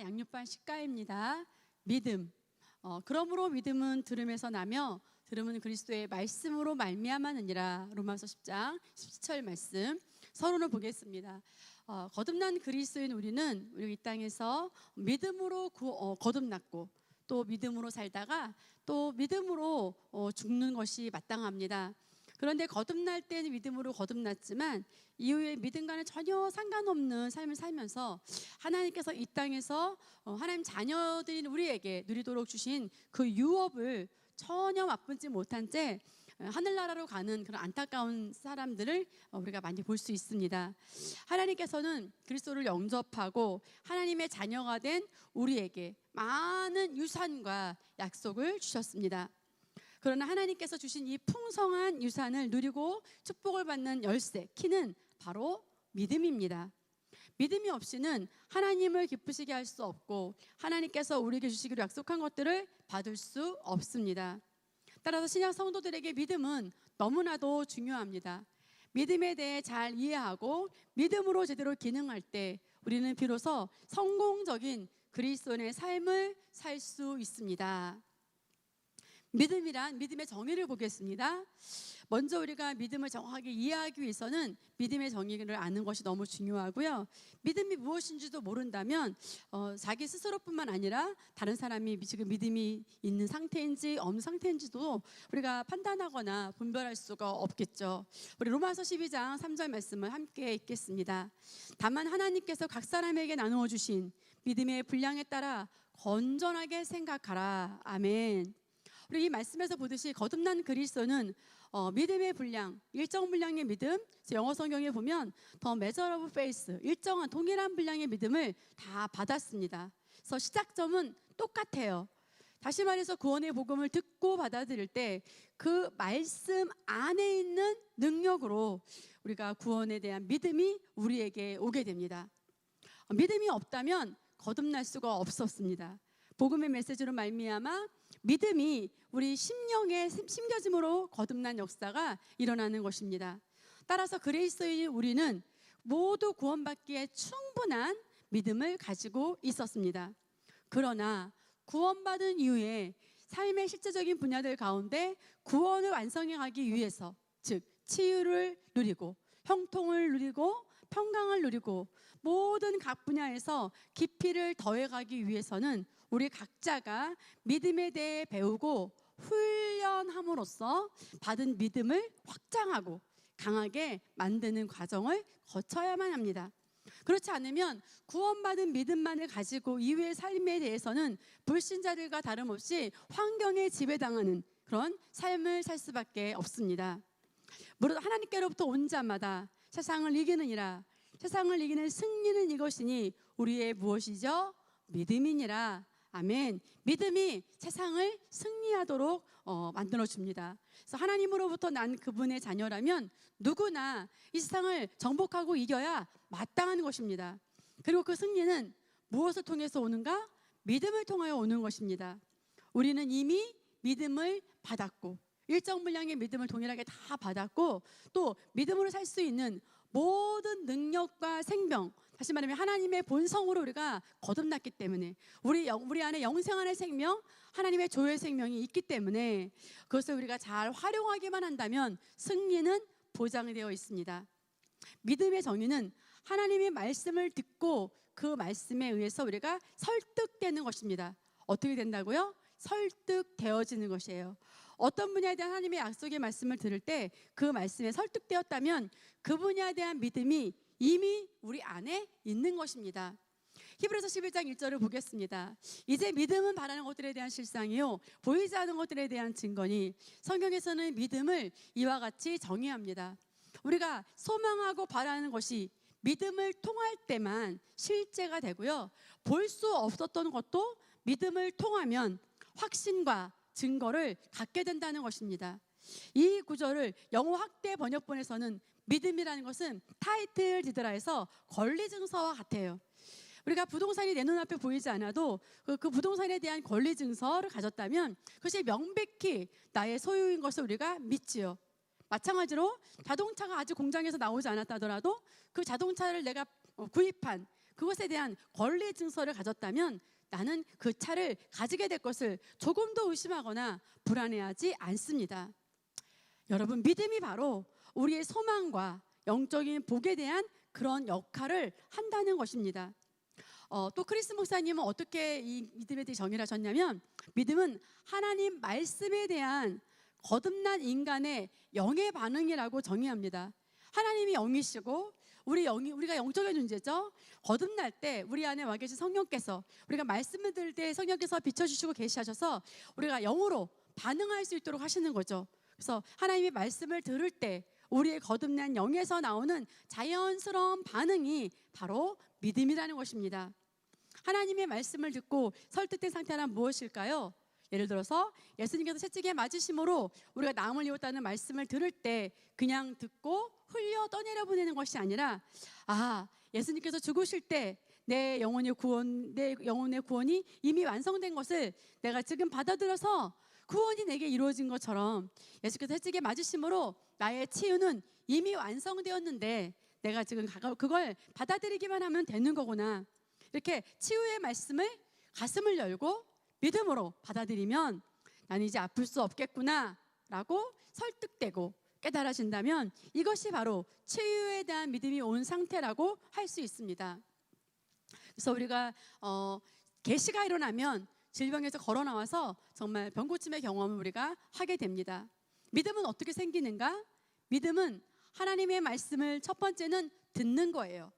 양육반 식가입니다. 믿음. 그러므로 믿음은 들음에서 나며 들음은 그리스도의 말씀으로 말미암았느니라. 로마서 10장 17절 말씀 서론을 보겠습니다. 거듭난 그리스도인 우리는 우리 이 땅에서 믿음으로 거듭났고 또 믿음으로 살다가 또 믿음으로 죽는 것이 마땅합니다. 그런데 거듭날 때는 믿음으로 거듭났지만 이후에 믿음과는 전혀 상관없는 삶을 살면서 하나님께서 이 땅에서 하나님 자녀들인 우리에게 누리도록 주신 그 유업을 전혀 맛보지 못한 채 하늘나라로 가는 그런 안타까운 사람들을 우리가 많이 볼 수 있습니다. 하나님께서는 그리스도를 영접하고 하나님의 자녀가 된 우리에게 많은 유산과 약속을 주셨습니다. 그러나 하나님께서 주신 이 풍성한 유산을 누리고 축복을 받는 열쇠, 키는 바로 믿음입니다. 믿음이 없이는 하나님을 기쁘시게 할 수 없고 하나님께서 우리에게 주시기로 약속한 것들을 받을 수 없습니다. 따라서 신약 성도들에게 믿음은 너무나도 중요합니다. 믿음에 대해 잘 이해하고 믿음으로 제대로 기능할 때 우리는 비로소 성공적인 그리스도인의 삶을 살 수 있습니다. 믿음이란 믿음의 정의를 보겠습니다. 먼저 우리가 믿음을 정확하게 이해하기 위해서는 믿음의 정의를 아는 것이 너무 중요하고요. 믿음이 무엇인지도 모른다면 자기 스스로뿐만 아니라 다른 사람이 지금 믿음이 있는 상태인지 없는 상태인지도 우리가 판단하거나 분별할 수가 없겠죠. 우리 로마서 12장 3절 말씀을 함께 읽겠습니다. 다만 하나님께서 각 사람에게 나누어 주신 믿음의 분량에 따라 건전하게 생각하라. 아멘. 우리 이 말씀에서 보듯이 거듭난 그리스도는 믿음의 분량, 일정 분량의 믿음, 영어 성경에 보면 The measure of faith, 일정한 동일한 분량의 믿음을 다 받았습니다. 그래서 시작점은 똑같아요. 다시 말해서 구원의 복음을 듣고 받아들일 때 그 말씀 안에 있는 능력으로 우리가 구원에 대한 믿음이 우리에게 오게 됩니다. 믿음이 없다면 거듭날 수가 없었습니다. 복음의 메시지로 말미암아 믿음이 우리 심령에 심겨짐으로 거듭난 역사가 일어나는 것입니다. 따라서 그리스도인 우리는 모두 구원받기에 충분한 믿음을 가지고 있었습니다. 그러나 구원받은 이후에 삶의 실제적인 분야들 가운데 구원을 완성해 가기 위해서, 즉 치유를 누리고 형통을 누리고 평강을 누리고 모든 각 분야에서 깊이를 더해가기 위해서는 우리 각자가 믿음에 대해 배우고 훈련함으로써 받은 믿음을 확장하고 강하게 만드는 과정을 거쳐야만 합니다. 그렇지 않으면 구원받은 믿음만을 가지고 이후의 삶에 대해서는 불신자들과 다름없이 환경에 지배당하는 그런 삶을 살 수밖에 없습니다. 무릇 하나님께로부터 온 자마다 세상을 이기느니라. 세상을 이기는 승리는 이것이니 우리의 무엇이죠? 믿음이니라. 아멘. 믿음이 세상을 승리하도록 만들어줍니다. 그래서 하나님으로부터 난 그분의 자녀라면 누구나 이 세상을 정복하고 이겨야 마땅한 것입니다. 그리고 그 승리는 무엇을 통해서 오는가? 믿음을 통하여 오는 것입니다. 우리는 이미 믿음을 받았고 일정 분량의 믿음을 동일하게 다 받았고 또 믿음으로 살 수 있는 모든 능력과 생명, 다시 말하면 하나님의 본성으로 우리가 거듭났기 때문에 우리 안에 영생하는 생명, 하나님의 조의 생명이 있기 때문에 그것을 우리가 잘 활용하기만 한다면 승리는 보장되어 있습니다. 믿음의 정의는 하나님의 말씀을 듣고 그 말씀에 의해서 우리가 설득되는 것입니다. 어떻게 된다고요? 설득되어지는 것이에요. 어떤 분야에 대한 하나님의 약속의 말씀을 들을 때 그 말씀에 설득되었다면 그 분야에 대한 믿음이 이미 우리 안에 있는 것입니다. 히브리서 11장 1절을 보겠습니다. 이제 믿음은 바라는 것들에 대한 실상이요 보이지 않는 것들에 대한 증거니 성경에서는 믿음을 이와 같이 정의합니다. 우리가 소망하고 바라는 것이 믿음을 통할 때만 실제가 되고요, 볼 수 없었던 것도 믿음을 통하면 확신과 증거를 갖게 된다는 것입니다. 이 구절을 영어 학대 번역본에서는 믿음이라는 것은 타이틀 디드라에서 권리증서와 같아요. 우리가 부동산이 내 눈앞에 보이지 않아도 그 부동산에 대한 권리증서를 가졌다면 그것이 명백히 나의 소유인 것을 우리가 믿지요. 마찬가지로 자동차가 아직 공장에서 나오지 않았다더라도 그 자동차를 내가 구입한 그것에 대한 권리 증서를 가졌다면 나는 그 차를 가지게 될 것을 조금도 의심하거나 불안해하지 않습니다. 여러분, 믿음이 바로 우리의 소망과 영적인 복에 대한 그런 역할을 한다는 것입니다. 또 크리스 목사님은 어떻게 이 믿음에 대해 정의를 하셨냐면, 믿음은 하나님 말씀에 대한 거듭난 인간의 영의 반응이라고 정의합니다. 하나님이 영이시고 우리가 영적인 존재죠. 거듭날 때 우리 안에 와 계신 성령께서, 우리가 말씀을 들을 때 성령께서 비춰주시고 계시하셔서 우리가 영으로 반응할 수 있도록 하시는 거죠. 그래서 하나님의 말씀을 들을 때 우리의 거듭난 영에서 나오는 자연스러운 반응이 바로 믿음이라는 것입니다. 하나님의 말씀을 듣고 설득된 상태란 무엇일까요? 예를 들어서 예수님께서 채찍에 맞으심으로 우리가 남을 이었다는 말씀을 들을 때 그냥 듣고 흘려 떠내려 보내는 것이 아니라, 예수님께서 죽으실 때 내 영혼의 구원이 이미 완성된 것을 내가 지금 받아들여서 구원이 내게 이루어진 것처럼, 예수께서 채찍에 맞으심으로 나의 치유는 이미 완성되었는데 내가 지금 그걸 받아들이기만 하면 되는 거구나, 이렇게 치유의 말씀을 가슴을 열고 믿음으로 받아들이면 나는 이제 아플 수 없겠구나 라고 설득되고 깨달아진다면, 이것이 바로 치유에 대한 믿음이 온 상태라고 할 수 있습니다. 그래서 우리가 계시가 일어나면 질병에서 걸어 나와서 정말 병고침의 경험을 우리가 하게 됩니다. 믿음은 어떻게 생기는가? 믿음은 하나님의 말씀을 첫 번째는 듣는 거예요.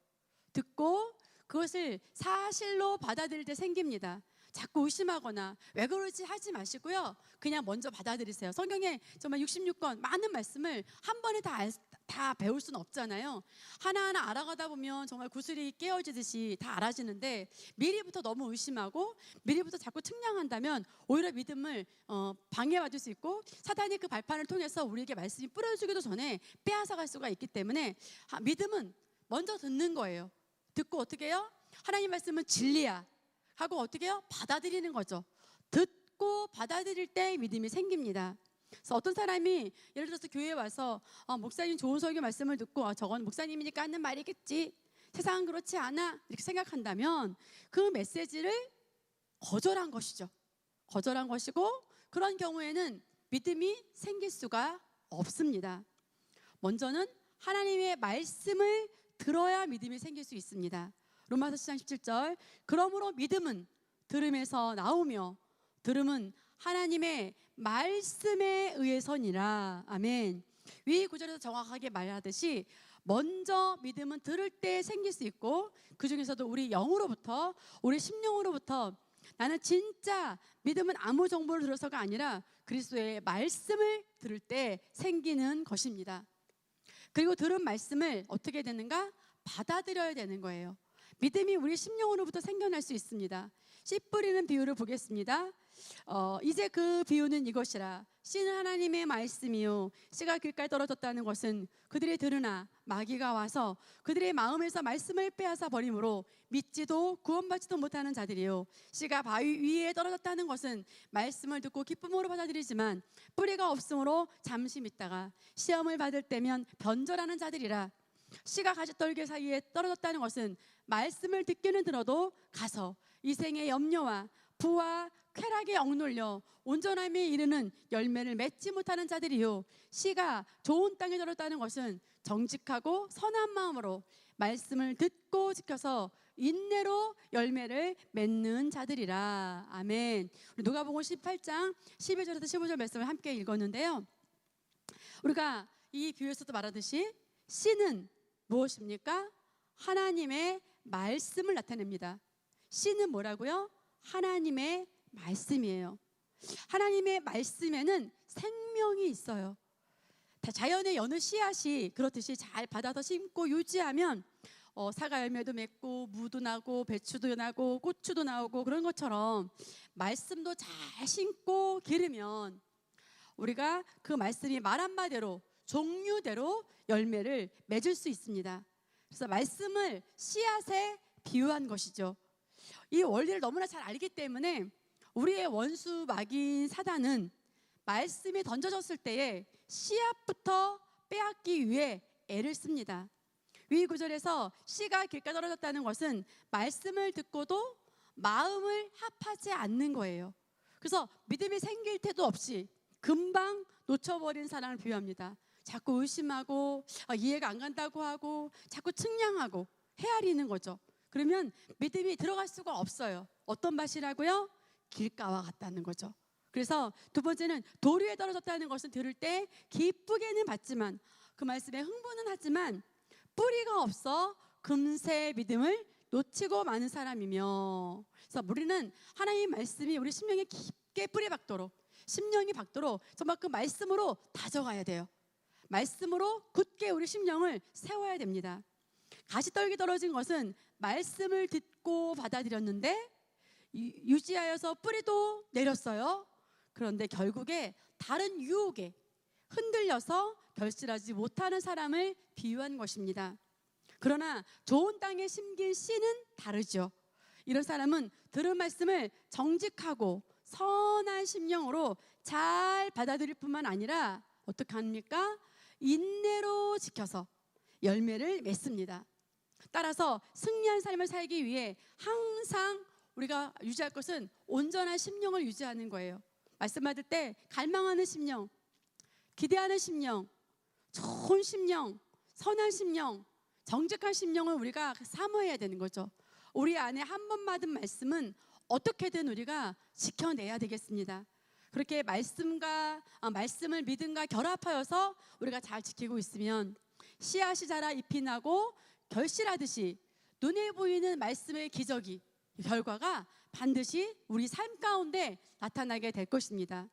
듣고 그것을 사실로 받아들일 때 생깁니다. 자꾸 의심하거나 왜 그러지 하지 마시고요, 그냥 먼저 받아들이세요. 성경에 정말 66권 많은 말씀을 한 번에 다 배울 수는 없잖아요. 하나하나 알아가다 보면 정말 구슬이 깨어지듯이 다 알아지는데, 미리부터 너무 의심하고 미리부터 자꾸 측량한다면 오히려 믿음을 방해받을 수 있고, 사단이 그 발판을 통해서 우리에게 말씀이 뿌려주기도 전에 빼앗아갈 수가 있기 때문에 믿음은 먼저 듣는 거예요. 듣고 어떻게 해요? 하나님 말씀은 진리야 하고 어떻게 해요? 받아들이는 거죠. 듣고 받아들일 때 믿음이 생깁니다. 그래서 어떤 사람이 예를 들어서 교회에 와서 목사님 좋은 설교 말씀을 듣고 저건 목사님이니까 하는 말이겠지, 세상은 그렇지 않아, 이렇게 생각한다면 그 메시지를 거절한 것이죠. 거절한 것이고, 그런 경우에는 믿음이 생길 수가 없습니다. 먼저는 하나님의 말씀을 들어야 믿음이 생길 수 있습니다. 로마서 10장 17절, 그러므로 믿음은 들음에서 나오며 들음은 하나님의 말씀에 의해서니라. 아멘. 위 구절에서 정확하게 말하듯이 먼저 믿음은 들을 때 생길 수 있고, 그 중에서도 우리 영으로부터, 우리 심령으로부터, 나는 진짜 믿음은 아무 정보를 들어서가 아니라 그리스도의 말씀을 들을 때 생기는 것입니다. 그리고 들은 말씀을 어떻게 되는가? 받아들여야 되는 거예요. 믿음이 우리 심령으로부터 생겨날 수 있습니다. 씨 뿌리는 비유를 보겠습니다. 이제 그 비유는 이것이라. 씨는 하나님의 말씀이요, 씨가 길가에 떨어졌다는 것은 그들이 들으나 마귀가 와서 그들의 마음에서 말씀을 빼앗아 버림으로 믿지도 구원받지도 못하는 자들이요, 씨가 바위 위에 떨어졌다는 것은 말씀을 듣고 기쁨으로 받아들이지만 뿌리가 없으므로 잠시 믿다가 시험을 받을 때면 변절하는 자들이라. 씨가 가시떨기 사이에 떨어졌다는 것은 말씀을 듣기는 들어도 가서 이 생의 염려와 부와 쾌락에 억눌려 온전함에 이르는 열매를 맺지 못하는 자들이요, 씨가 좋은 땅에 떨어졌다는 것은 정직하고 선한 마음으로 말씀을 듣고 지켜서 인내로 열매를 맺는 자들이라. 아멘. 우리 누가복음 18장 11절에서 15절 말씀을 함께 읽었는데요, 우리가 이 비유에서도 말하듯이 씨는 무엇입니까? 하나님의 말씀을 나타냅니다. 씨는 뭐라고요? 하나님의 말씀이에요. 하나님의 말씀에는 생명이 있어요. 자연의 여느 씨앗이 그렇듯이 잘 받아서 심고 유지하면 사과 열매도 맺고 무도 나고 배추도 나고 고추도 나오고, 그런 것처럼 말씀도 잘 심고 기르면 우리가 그 말씀이 말 한마디로 종류대로 열매를 맺을 수 있습니다. 그래서 말씀을 씨앗에 비유한 것이죠. 이 원리를 너무나 잘 알기 때문에 우리의 원수 마귀인 사단은 말씀이 던져졌을 때에 씨앗부터 빼앗기 위해 애를 씁니다. 위 구절에서 씨가 길가 떨어졌다는 것은 말씀을 듣고도 마음을 합하지 않는 거예요. 그래서 믿음이 생길 때도 없이 금방 놓쳐버린 사람을 비유합니다. 자꾸 의심하고 이해가 안 간다고 하고 자꾸 측량하고 헤아리는 거죠. 그러면 믿음이 들어갈 수가 없어요. 어떤 밭이라고요? 길가와 같다는 거죠. 그래서 두 번째는 돌 위에 떨어졌다는 것은 들을 때 기쁘게는 받지만 그 말씀에 흥분은 하지만 뿌리가 없어 금세 믿음을 놓치고 마는 사람이며, 그래서 우리는 하나님의 말씀이 우리 심령에 깊게 뿌리 박도록, 심령이 박도록 정말 그 말씀으로 다져가야 돼요. 말씀으로 굳게 우리 심령을 세워야 됩니다. 가시떨기 떨어진 것은 말씀을 듣고 받아들였는데 유지하여서 뿌리도 내렸어요. 그런데 결국에 다른 유혹에 흔들려서 결실하지 못하는 사람을 비유한 것입니다. 그러나 좋은 땅에 심긴 씨는 다르죠. 이런 사람은 들은 말씀을 정직하고 선한 심령으로 잘 받아들일 뿐만 아니라 어떻게 합니까? 인내로 지켜서 열매를 맺습니다. 따라서 승리한 삶을 살기 위해 항상 우리가 유지할 것은 온전한 심령을 유지하는 거예요. 말씀 받을 때 갈망하는 심령, 기대하는 심령, 좋은 심령, 선한 심령, 정직한 심령을 우리가 사모해야 되는 거죠. 우리 안에 한 번 받은 말씀은 어떻게든 우리가 지켜내야 되겠습니다. 그렇게 말씀을 믿음과 결합하여서 우리가 잘 지키고 있으면 씨앗이 자라 잎이 나고 결실하듯이 눈에 보이는 말씀의 기적이, 결과가 반드시 우리 삶 가운데 나타나게 될 것입니다.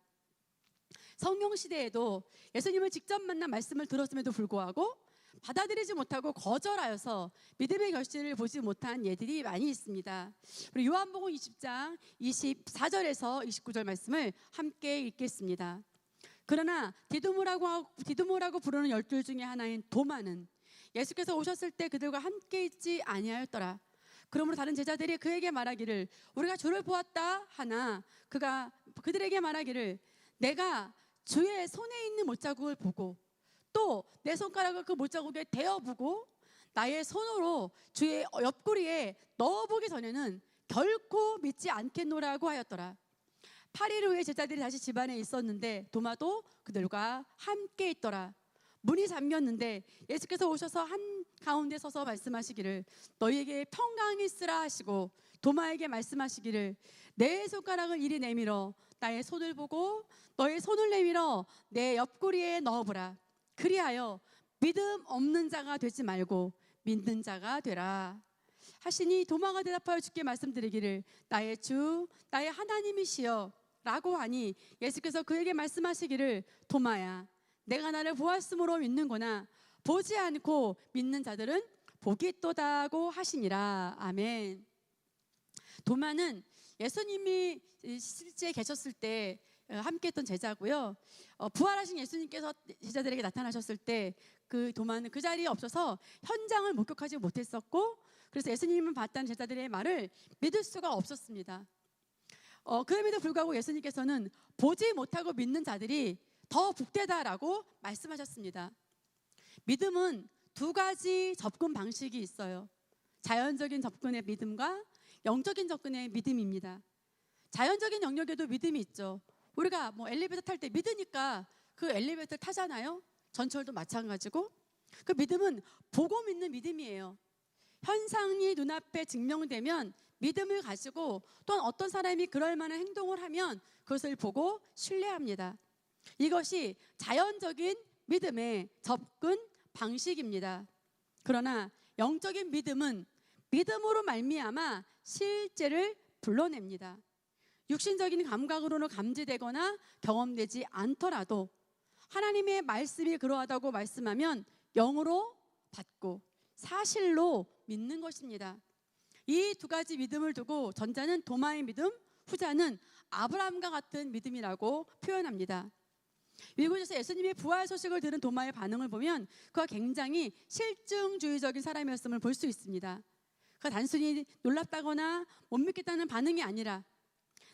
성경 시대에도 예수님을 직접 만난 말씀을 들었음에도 불구하고 받아들이지 못하고 거절하여서 믿음의 결실을 보지 못한 예들이 많이 있습니다. 우리 요한복음 20장 24절에서 29절 말씀을 함께 읽겠습니다. 그러나 디두모라고 부르는 12 중에 하나인 도마는 예수께서 오셨을 때 그들과 함께 있지 아니하였더라. 그러므로 다른 제자들이 그에게 말하기를 우리가 주를 보았다 하나 그가 그들에게 말하기를 내가 주의 손에 있는 못자국을 보고 또 내 손가락을 그 못자국에 대어보고 나의 손으로 주의 옆구리에 넣어보기 전에는 결코 믿지 않겠노라고 하였더라. 8일 후에 제자들이 다시 집안에 있었는데 도마도 그들과 함께 있더라. 문이 잠겼는데 예수께서 오셔서 한 가운데 서서 말씀하시기를 너희에게 평강이 있으라 하시고 도마에게 말씀하시기를 내 손가락을 이리 내밀어 나의 손을 보고 너의 손을 내밀어 내 옆구리에 넣어보라. 그리하여 믿음 없는 자가 되지 말고 믿는 자가 되라 하시니 도마가 대답하여 주께 말씀드리기를 나의 주 나의 하나님이시여 라고 하니 예수께서 그에게 말씀하시기를 도마야 내가 나를 보았으므로 믿는구나 보지 않고 믿는 자들은 복이 있도다고 하시니라. 아멘. 도마는 예수님이 실제 계셨을 때 함께 했던 제자고요. 부활하신 예수님께서 제자들에게 나타나셨을 때 그 도마는 그 자리에 없어서 현장을 목격하지 못했었고 그래서 예수님을 봤다는 제자들의 말을 믿을 수가 없었습니다. 그럼에도 불구하고 예수님께서는 보지 못하고 믿는 자들이 더 복되다라고 말씀하셨습니다. 믿음은 두 가지 접근 방식이 있어요. 자연적인 접근의 믿음과 영적인 접근의 믿음입니다. 자연적인 영역에도 믿음이 있죠. 우리가 엘리베이터 탈 때 믿으니까 그 엘리베이터 타잖아요. 전철도 마찬가지고 그 믿음은 보고 믿는 믿음이에요. 현상이 눈앞에 증명되면 믿음을 가지고 또한 어떤 사람이 그럴 만한 행동을 하면 그것을 보고 신뢰합니다. 이것이 자연적인 믿음의 접근 방식입니다. 그러나 영적인 믿음은 믿음으로 말미암아 실제를 불러냅니다. 육신적인 감각으로는 감지되거나 경험되지 않더라도 하나님의 말씀이 그러하다고 말씀하면 영으로 받고 사실로 믿는 것입니다. 이 두 가지 믿음을 두고 전자는 도마의 믿음, 후자는 아브라함과 같은 믿음이라고 표현합니다. 이곳에서 예수님의 부활 소식을 들은 도마의 반응을 보면 그가 굉장히 실증주의적인 사람이었음을 볼 수 있습니다. 그가 단순히 놀랍다거나 못 믿겠다는 반응이 아니라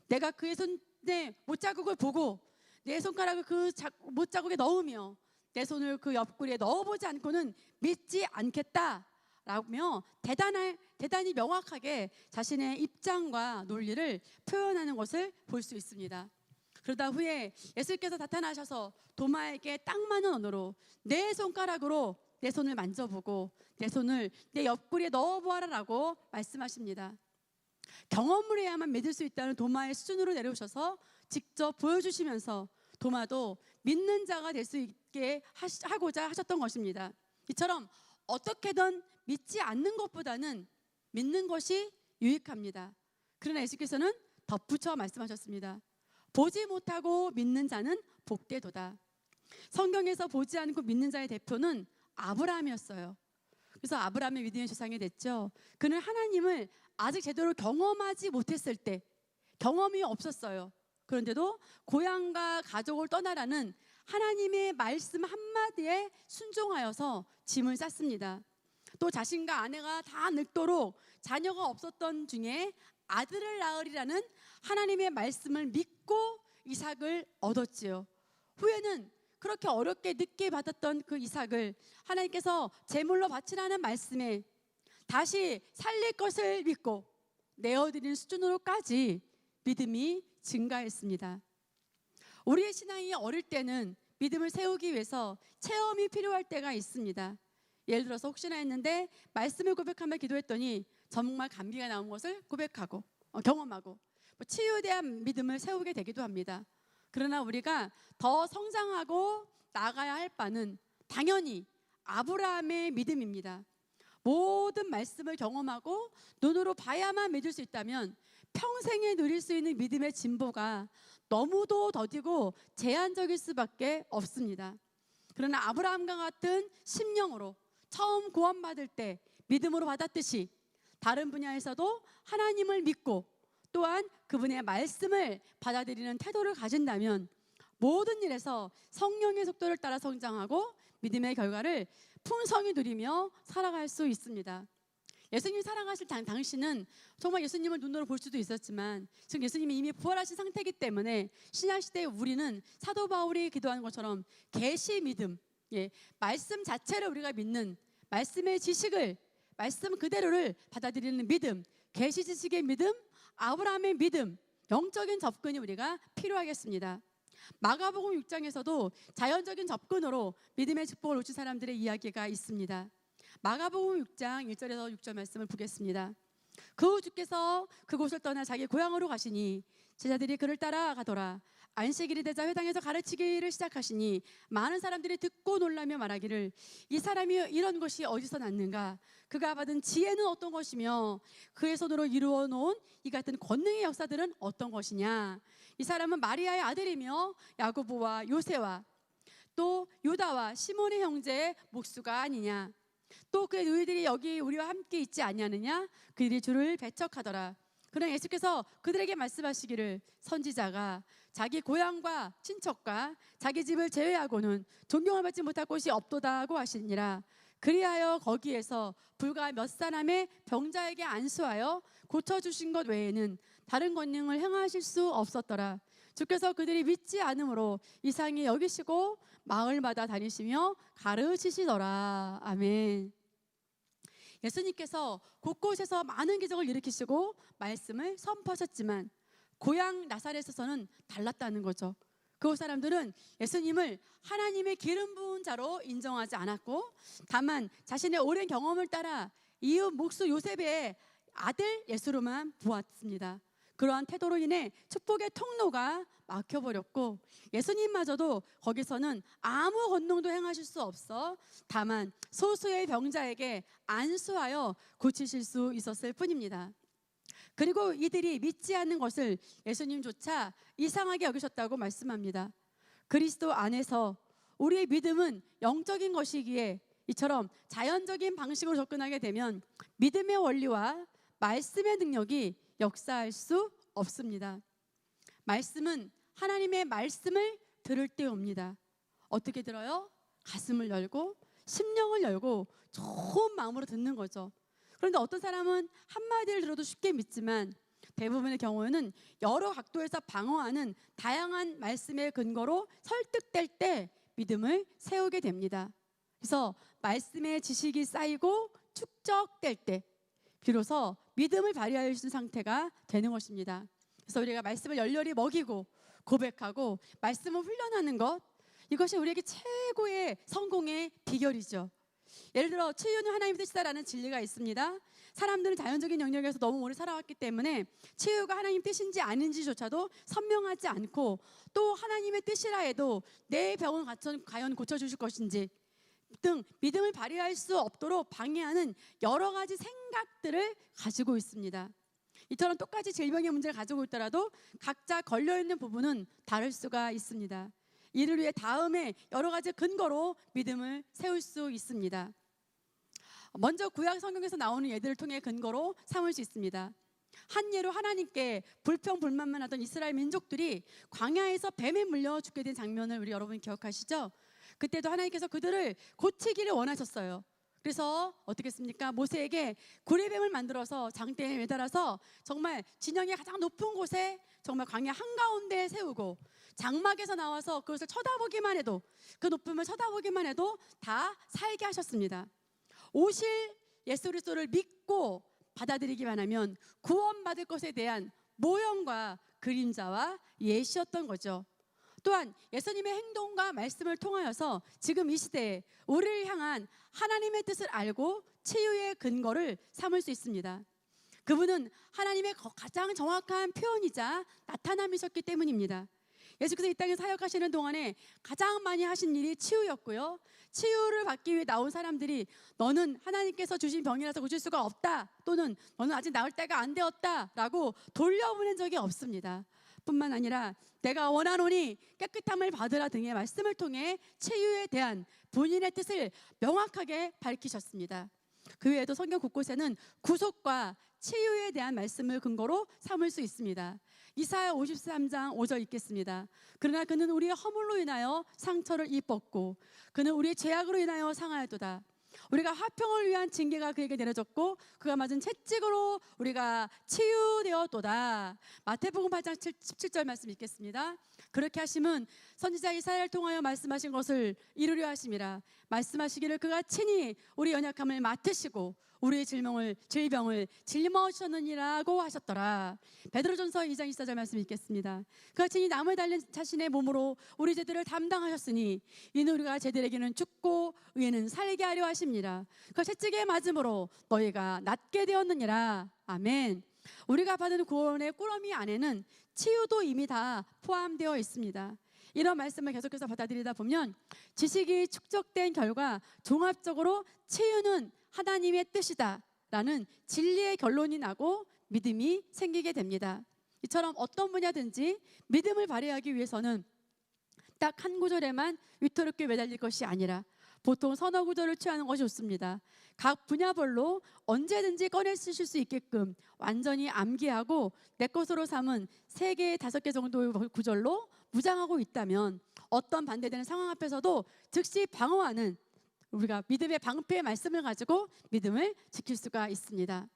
내가 그의 손에 못자국을 보고 내 손가락을 그 못자국에 넣으며 내 손을 그 옆구리에 넣어보지 않고는 믿지 않겠다 라며 대단히 명확하게 자신의 입장과 논리를 표현하는 것을 볼 수 있습니다. 그러다 후에 예수께서 나타나셔서 도마에게 딱 맞는 언어로 내 손가락으로 내 손을 만져보고 내 손을 내 옆구리에 넣어보아라라고 말씀하십니다. 경험을 해야만 믿을 수 있다는 도마의 수준으로 내려오셔서 직접 보여주시면서 도마도 믿는 자가 될 수 있게 하고자 하셨던 것입니다. 이처럼 어떻게든 믿지 않는 것보다는 믿는 것이 유익합니다. 그러나 예수께서는 덧붙여 말씀하셨습니다. 보지 못하고 믿는 자는 복되도다. 성경에서 보지 않고 믿는 자의 대표는 아브라함이었어요. 그래서 아브라함의 믿음의 조상이 됐죠. 그는 하나님을 아직 제대로 경험하지 못했을 때, 경험이 없었어요. 그런데도 고향과 가족을 떠나라는 하나님의 말씀 한마디에 순종하여서 짐을 쌌습니다. 또 자신과 아내가 다 늙도록 자녀가 없었던 중에 아들을 낳으리라는 하나님의 말씀을 믿고 이삭을 얻었지요. 후에는 그렇게 어렵게 늦게 받았던 그 이삭을 하나님께서 제물로 바치라는 말씀에 다시 살릴 것을 믿고 내어드리는 수준으로까지 믿음이 증가했습니다. 우리의 신앙이 어릴 때는 믿음을 세우기 위해서 체험이 필요할 때가 있습니다. 예를 들어서 혹시나 했는데 말씀을 고백하며 기도했더니 정말 감기가 나온 것을 고백하고 경험하고 치유에 대한 믿음을 세우게 되기도 합니다. 그러나 우리가 더 성장하고 나아가야 할 바는 당연히 아브라함의 믿음입니다. 모든 말씀을 경험하고 눈으로 봐야만 믿을 수 있다면 평생에 누릴 수 있는 믿음의 진보가 너무도 더디고 제한적일 수밖에 없습니다. 그러나 아브라함과 같은 심령으로 처음 구원받을 때 믿음으로 받았듯이 다른 분야에서도 하나님을 믿고 또한 그분의 말씀을 받아들이는 태도를 가진다면 모든 일에서 성령의 속도를 따라 성장하고 믿음의 결과를 풍성히 누리며 살아갈 수 있습니다. 예수님 살아가실 당시는 정말 예수님을 눈으로 볼 수도 있었지만 지금 예수님이 이미 부활하신 상태이기 때문에 신약시대의 우리는 사도 바울이 기도하는 것처럼 계시 믿음, 말씀 자체를 우리가 믿는 말씀의 지식을 말씀 그대로를 받아들이는 믿음, 계시 지식의 믿음, 아브라함의 믿음, 영적인 접근이 우리가 필요하겠습니다. 마가복음 6장에서도 자연적인 접근으로 믿음의 축복을 놓친 사람들의 이야기가 있습니다. 마가복음 6장 1절에서 6절 말씀을 보겠습니다. 그 후 주께서 그곳을 떠나 자기 고향으로 가시니 제자들이 그를 따라가더라. 안식일이 되자 회당에서 가르치기를 시작하시니 많은 사람들이 듣고 놀라며 말하기를 이 사람이 이런 것이 어디서 났는가? 그가 받은 지혜는 어떤 것이며 그의 손으로 이루어 놓은 이 같은 권능의 역사들은 어떤 것이냐? 이 사람은 마리아의 아들이며 야고보와 요새와 또 유다와 시몬의 형제의 목수가 아니냐? 또 그의 너희들이 여기 우리와 함께 있지 아니하느냐? 그들이 주를 배척하더라. 그러나 예수께서 그들에게 말씀하시기를 선지자가 자기 고향과 친척과 자기 집을 제외하고는 존경을 받지 못할 곳이 없도다고 하시니라. 그리하여 거기에서 불과 몇 사람의 병자에게 안수하여 고쳐주신 것 외에는 다른 권능을 행하실 수 없었더라. 주께서 그들이 믿지 않으므로 이상히 여기시고 마을마다 다니시며 가르치시더라. 아멘. 예수님께서 곳곳에서 많은 기적을 일으키시고 말씀을 선포하셨지만 고향 나사렛에서는 달랐다는 거죠. 그 사람들은 예수님을 하나님의 기름 부은 자로 인정하지 않았고 다만 자신의 오랜 경험을 따라 이웃 목수 요셉의 아들 예수로만 보았습니다. 그러한 태도로 인해 축복의 통로가 막혀버렸고 예수님마저도 거기서는 아무 권능도 행하실 수 없어 다만 소수의 병자에게 안수하여 고치실 수 있었을 뿐입니다. 그리고 이들이 믿지 않는 것을 예수님조차 이상하게 여기셨다고 말씀합니다. 그리스도 안에서 우리의 믿음은 영적인 것이기에 이처럼 자연적인 방식으로 접근하게 되면 믿음의 원리와 말씀의 능력이 역사할 수 없습니다. 말씀은 하나님의 말씀을 들을 때 옵니다. 어떻게 들어요? 가슴을 열고 심령을 열고 좋은 마음으로 듣는 거죠. 그런데 어떤 사람은 한마디를 들어도 쉽게 믿지만 대부분의 경우에는 여러 각도에서 방어하는 다양한 말씀의 근거로 설득될 때 믿음을 세우게 됩니다. 그래서 말씀의 지식이 쌓이고 축적될 때 비로소 믿음을 발휘할 수 있는 상태가 되는 것입니다. 그래서 우리가 말씀을 열렬히 먹이고 고백하고 말씀을 훈련하는 것, 이것이 우리에게 최고의 성공의 비결이죠. 예를 들어 치유는 하나님의 뜻이다라는 진리가 있습니다. 사람들은 자연적인 영역에서 너무 오래 살아왔기 때문에 치유가 하나님 뜻인지 아닌지조차도 선명하지 않고, 또 하나님의 뜻이라 해도 내 병을 과연 고쳐주실 것인지 등 믿음을 발휘할 수 없도록 방해하는 여러 가지 생각들을 가지고 있습니다. 이처럼 똑같이 질병의 문제를 가지고 있더라도 각자 걸려있는 부분은 다를 수가 있습니다. 이를 위해 다음에 여러 가지 근거로 믿음을 세울 수 있습니다. 먼저 구약 성경에서 나오는 예들을 통해 근거로 삼을 수 있습니다. 한 예로 하나님께 불평불만만 하던 이스라엘 민족들이 광야에서 뱀에 물려 죽게 된 장면을 우리 여러분 기억하시죠? 그때도 하나님께서 그들을 고치기를 원하셨어요. 그래서 어떻게 했습니까? 모세에게 구레뱀을 만들어서 장대에 매달아서 정말 진영의 가장 높은 곳에 정말 광야 한가운데에 세우고, 장막에서 나와서 그것을 쳐다보기만 해도, 그 높음을 쳐다보기만 해도 다 살게 하셨습니다. 오실 예수 그리스도를 믿고 받아들이기만 하면 구원받을 것에 대한 모형과 그림자와 예시였던 거죠. 또한 예수님의 행동과 말씀을 통하여서 지금 이 시대에 우리를 향한 하나님의 뜻을 알고 치유의 근거를 삼을 수 있습니다. 그분은 하나님의 가장 정확한 표현이자 나타남이셨기 때문입니다. 예수께서 이 땅에 사역하시는 동안에 가장 많이 하신 일이 치유였고요. 치유를 받기 위해 나온 사람들이 너는 하나님께서 주신 병이라서 고칠 수가 없다, 또는 너는 아직 나을 때가 안 되었다라고 돌려보낸 적이 없습니다. 뿐만 아니라 내가 원하노니 깨끗함을 받으라 등의 말씀을 통해 치유에 대한 본인의 뜻을 명확하게 밝히셨습니다. 그 외에도 성경 곳곳에는 구속과 치유에 대한 말씀을 근거로 삼을 수 있습니다. 이사야 53장 5절 읽겠습니다. 그러나 그는 우리의 허물로 인하여 상처를 입었고 그는 우리의 죄악으로 인하여 상하였도다. 우리가 화평을 위한 징계가 그에게 내려졌고 그가 맞은 채찍으로 우리가 치유되었도다. 마태복음 8장 17절 말씀 읽겠습니다. 그렇게 하심은 선지자 이사야를 통하여 말씀하신 것을 이루려 하심이라. 말씀하시기를 그가 친히 우리 연약함을 맡으시고 우리의 질병을 짊어지셨느니라고 하셨더라. 베드로전서 2장 24절 말씀 읽겠습니다. 그가 친히 남을 달린 자신의 몸으로 우리 죄들을 담당하셨으니 이는 우리가 죄들에게는 죽고 의에는 살게 하려 하십니다. 그가 채찍에 맞음으로 너희가 낫게 되었느니라. 아멘. 우리가 받은 구원의 꾸러미 안에는 치유도 이미 다 포함되어 있습니다. 이런 말씀을 계속해서 받아들이다 보면 지식이 축적된 결과 종합적으로 치유는 하나님의 뜻이다 라는 진리의 결론이 나고 믿음이 생기게 됩니다. 이처럼 어떤 분야든지 믿음을 발휘하기 위해서는 딱 한 구절에만 위태롭게 매달릴 것이 아니라 보통 서너 구절을 취하는 것이 좋습니다. 각 분야별로 언제든지 꺼내 쓰실 수 있게끔 완전히 암기하고 내 것으로 삼은 3개, 5개 정도의 구절로 무장하고 있다면 어떤 반대되는 상황 앞에서도 즉시 방어하는, 우리가 믿음의 방패의 말씀을 가지고 믿음을 지킬 수가 있습니다.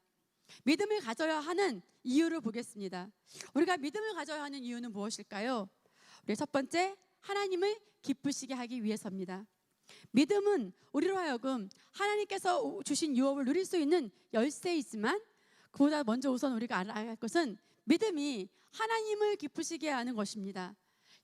믿음을 가져야 하는 이유를 보겠습니다. 우리가 믿음을 가져야 하는 이유는 무엇일까요? 우리 첫 번째, 하나님을 기쁘시게 하기 위해서입니다. 믿음은 우리로 하여금 하나님께서 주신 유업을 누릴 수 있는 열쇠이지만 그보다 먼저 우선 우리가 알아야 할 것은 믿음이 하나님을 기쁘시게 하는 것입니다.